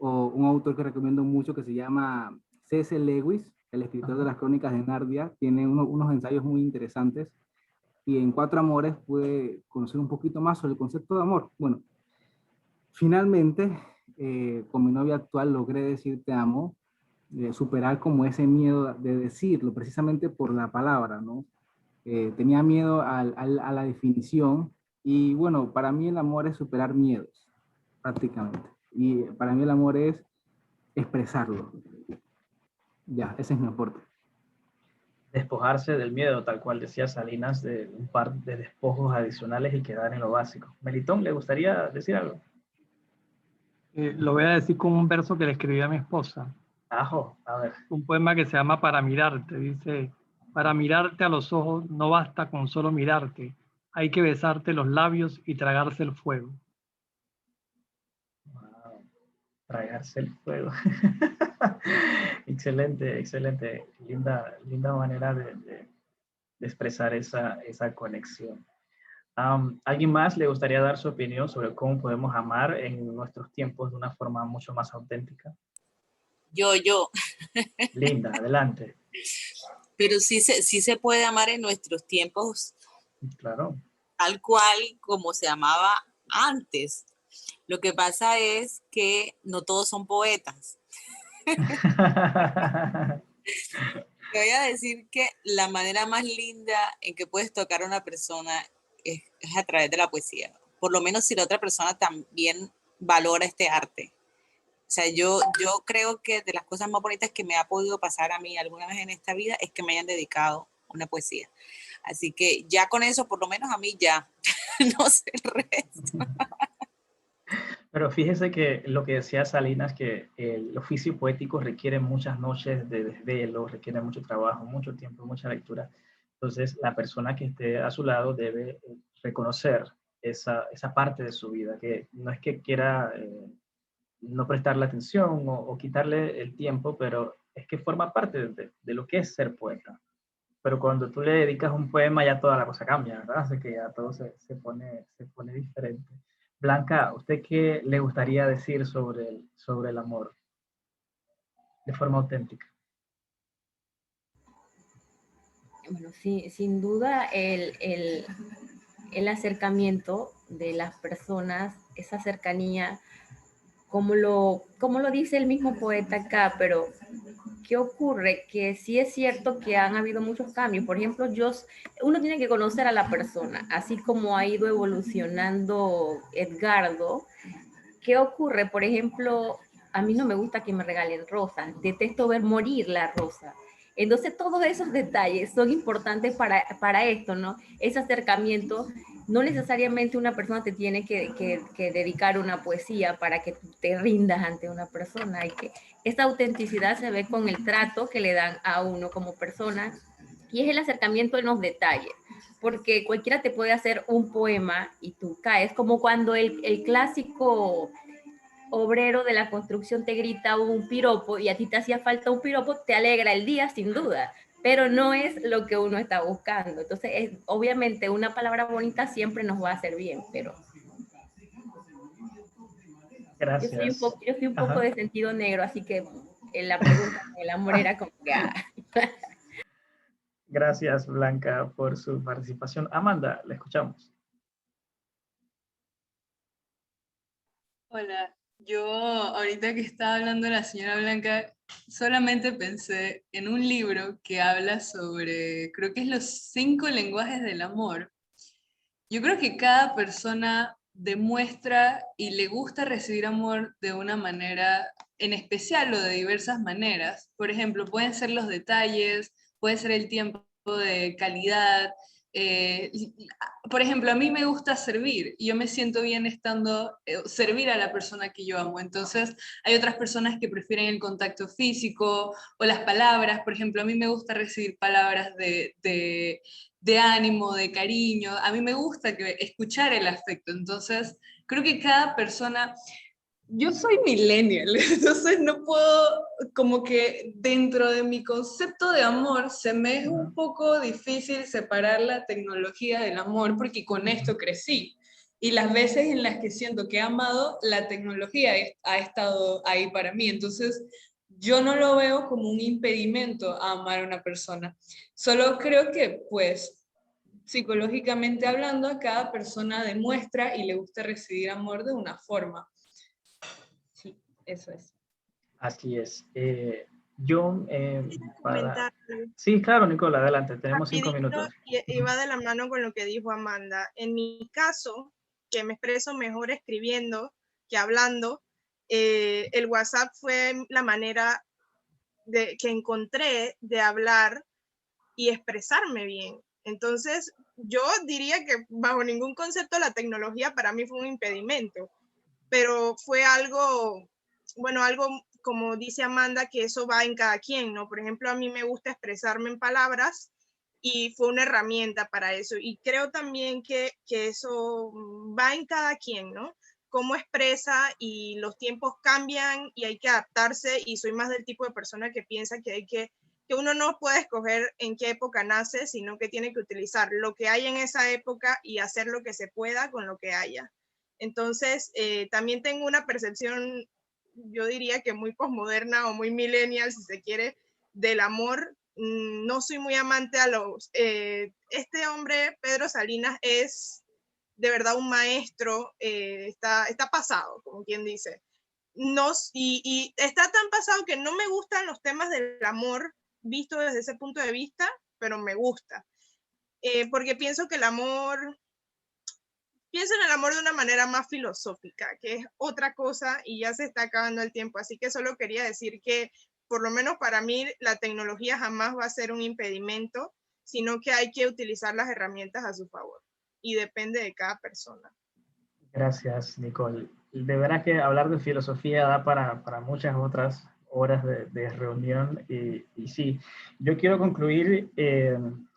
o un autor que recomiendo mucho que se llama C.S. Lewis, el escritor de las Crónicas de Narnia. Tiene unos ensayos muy interesantes, y en Cuatro Amores pude conocer un poquito más sobre el concepto de amor. Bueno, finalmente, con mi novia actual logré decir te amo, superar como ese miedo de decirlo, precisamente por la palabra, ¿no? Tenía miedo a la definición, y bueno, para mí el amor es superar miedos, prácticamente. Y para mí el amor es expresarlo. Ya, ese es mi aporte. Despojarse del miedo, tal cual decía Salinas, de un par de despojos adicionales y quedar en lo básico. Melitón, ¿le gustaría decir algo? Lo voy a decir con un verso que le escribí a mi esposa. Ajo, a ver. Un poema que se llama Para mirarte. Dice, para mirarte a los ojos no basta con solo mirarte. Hay que besarte los labios y tragarse el fuego. Wow, tragarse el fuego. Excelente, excelente. Linda manera de expresar esa conexión. ¿Alguien más le gustaría dar su opinión sobre cómo podemos amar en nuestros tiempos de una forma mucho más auténtica? Yo. Linda, adelante. Pero sí se puede amar en nuestros tiempos Claro. tal cual como se amaba antes. Lo que pasa es que no todos son poetas. Te voy a decir que la manera más linda en que puedes tocar a una persona es a través de la poesía. Por lo menos si la otra persona también valora este arte. O sea, yo creo que de las cosas más bonitas que me ha podido pasar a mí alguna vez en esta vida es que me hayan dedicado una poesía. Así que ya con eso, por lo menos a mí ya, no sé el resto. Pero fíjese que lo que decía Salinas, que el oficio poético requiere muchas noches de desvelo, requiere mucho trabajo, mucho tiempo, mucha lectura. Entonces, la persona que esté a su lado debe reconocer esa parte de su vida, que no es que quiera no prestarle atención o quitarle el tiempo, pero es que forma parte de lo que es ser poeta. Pero cuando tú le dedicas un poema ya toda la cosa cambia, ¿verdad? Así que ya todo se pone diferente. Blanca, ¿usted qué le gustaría decir sobre el amor de forma auténtica? Bueno, sí, sin duda el acercamiento de las personas, esa cercanía, como lo dice el mismo poeta acá, pero ¿qué ocurre? Que sí es cierto que han habido muchos cambios. Por ejemplo, uno tiene que conocer a la persona, así como ha ido evolucionando Edgardo. ¿Qué ocurre? Por ejemplo, a mí no me gusta que me regalen rosas, detesto ver morir la rosa. Entonces, todos esos detalles son importantes para esto, ¿no? Ese acercamiento, no necesariamente una persona te tiene que dedicar una poesía para que te rindas ante una persona. Esta autenticidad se ve con el trato que le dan a uno como persona y es el acercamiento en los detalles. Porque cualquiera te puede hacer un poema y tú caes, como cuando el clásico obrero de la construcción te grita un piropo y a ti te hacía falta un piropo, te alegra el día sin duda, pero no es lo que uno está buscando. Entonces, obviamente una palabra bonita siempre nos va a hacer bien, pero Gracias. yo soy un poco de sentido negro, así que en la pregunta del amor era como que... Gracias, Blanca, por su participación. Amanda, la escuchamos. Hola, yo ahorita que estaba hablando la señora Blanca, solamente pensé en un libro que habla sobre, creo que es los 5 lenguajes del amor. Yo creo que cada persona demuestra y le gusta recibir amor de una manera en especial o de diversas maneras. Por ejemplo, pueden ser los detalles, puede ser el tiempo de calidad. eh, por ejemplo, a mí me gusta servir y yo me siento bien estando, servir a la persona que yo amo. Entonces, hay otras personas que prefieren el contacto físico o las palabras. Por ejemplo, a mí me gusta recibir palabras de ánimo, de cariño. A mí me gusta escuchar el afecto. Entonces, creo que cada persona... Yo soy millennial, entonces no puedo, como que dentro de mi concepto de amor se me es un poco difícil separar la tecnología del amor porque con esto crecí. Y las veces en las que siento que he amado, la tecnología ha estado ahí para mí. Entonces, yo no lo veo como un impedimento a amar a una persona. Solo creo que, pues, psicológicamente hablando, a cada persona demuestra y le gusta recibir amor de una forma. Sí, eso es. Así es. Yo, Comentar Sí, claro, Nicola, adelante. Tenemos 5 rapidito, minutos. y va de la mano con lo que dijo Amanda. En mi caso, que me expreso mejor escribiendo que hablando, el WhatsApp fue la manera que encontré de hablar y expresarme bien. Entonces, yo diría que bajo ningún concepto la tecnología para mí fue un impedimento, pero fue algo, bueno, algo como dice Amanda, que eso va en cada quien, ¿no? Por ejemplo, a mí me gusta expresarme en palabras y fue una herramienta para eso. Y creo también que eso va en cada quien, ¿no? Cómo expresa, y los tiempos cambian y hay que adaptarse, y soy más del tipo de persona que piensa que uno no puede escoger en qué época nace, sino que tiene que utilizar lo que hay en esa época y hacer lo que se pueda con lo que haya. Entonces, también tengo una percepción, yo diría que muy posmoderna o muy millennial, si se quiere, del amor. No soy muy amante a los... este hombre, Pedro Salinas, es de verdad un maestro, está pasado, como quien dice. Y está tan pasado que no me gustan los temas del amor visto desde ese punto de vista, pero me gusta. Porque pienso en el amor de una manera más filosófica, que es otra cosa, y ya se está acabando el tiempo. Así que solo quería decir que, por lo menos para mí, la tecnología jamás va a ser un impedimento, sino que hay que utilizar las herramientas a su favor. Y depende de cada persona. Gracias, Nicole. De verdad que hablar de filosofía da para muchas otras horas de reunión. Y sí, yo quiero concluir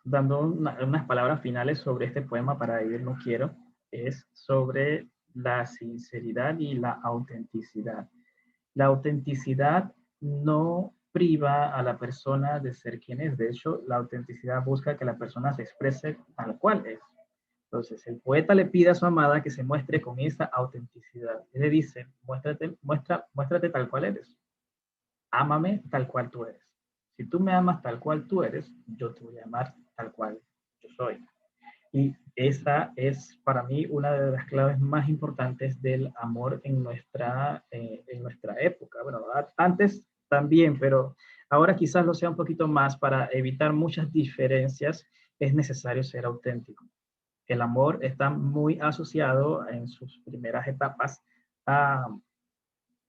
dando unas palabras finales sobre este poema para Vivir No Quiero. Es sobre la sinceridad y la autenticidad. La autenticidad no priva a la persona de ser quien es. De hecho, la autenticidad busca que la persona se exprese tal cual es. Entonces, el poeta le pide a su amada que se muestre con esa autenticidad. Él le dice, muéstrate tal cual eres. Ámame tal cual tú eres. Si tú me amas tal cual tú eres, yo te voy a amar tal cual yo soy. Y esa es para mí una de las claves más importantes del amor en nuestra época. Bueno, antes también, pero ahora quizás lo sea un poquito más. Para evitar muchas diferencias, es necesario ser auténtico. El amor está muy asociado en sus primeras etapas a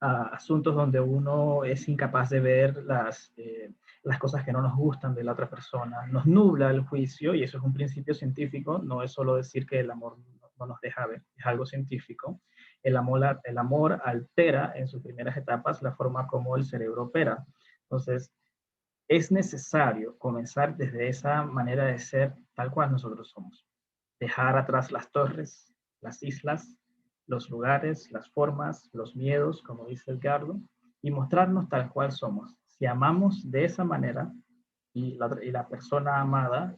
asuntos donde uno es incapaz de ver las cosas que no nos gustan de la otra persona. Nos nubla el juicio, y eso es un principio científico. No es solo decir que el amor no nos deja ver, es algo científico. El amor altera en sus primeras etapas la forma como el cerebro opera. Entonces, es necesario comenzar desde esa manera de ser tal cual nosotros somos. Dejar atrás las torres, las islas, los lugares, las formas, los miedos, como dice Edgardo, y mostrarnos tal cual somos. Si amamos de esa manera y la persona amada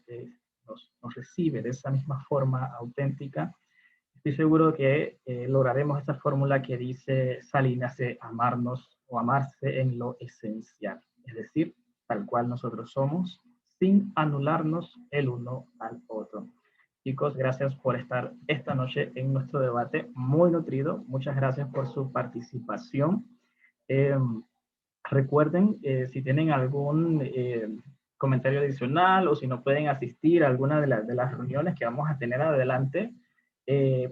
nos recibe de esa misma forma auténtica, estoy seguro que lograremos esta fórmula que dice Salinas de amarnos o amarse en lo esencial, es decir, tal cual nosotros somos, sin anularnos el uno al otro. Chicos, gracias por estar esta noche en nuestro debate muy nutrido. Muchas gracias por su participación. Recuerden, si tienen algún comentario adicional, o si no pueden asistir a alguna de las reuniones que vamos a tener adelante,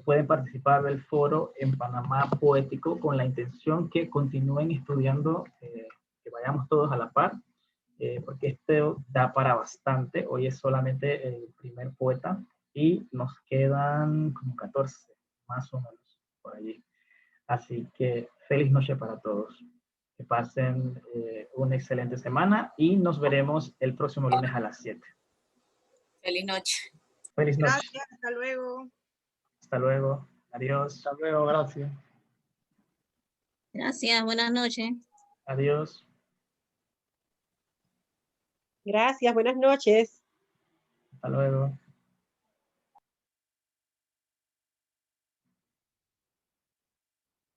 pueden participar del foro en Panamá Poético, con la intención que continúen estudiando, que vayamos todos a la par, porque esto da para bastante. Hoy es solamente el primer poeta y nos quedan como 14, más o menos, por allí. Así que feliz noche para todos. Que pasen una excelente semana y nos veremos el próximo lunes a las 7. Feliz noche. Feliz noche. Gracias, hasta luego. Hasta luego. Adiós. Hasta luego, gracias. Gracias, buenas noches. Adiós. Gracias, buenas noches. Hasta luego.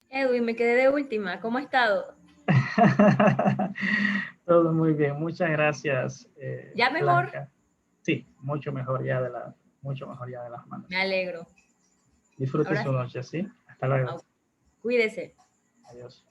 Edwin, me quedé de última. ¿Cómo ha estado? Todo muy bien. Muchas gracias. ¿Ya mejor? Blanca. Sí, mucho mejor ya de las manos. Me alegro. Disfrute su noche, ¿sí? Hasta luego. Cuídese. Adiós.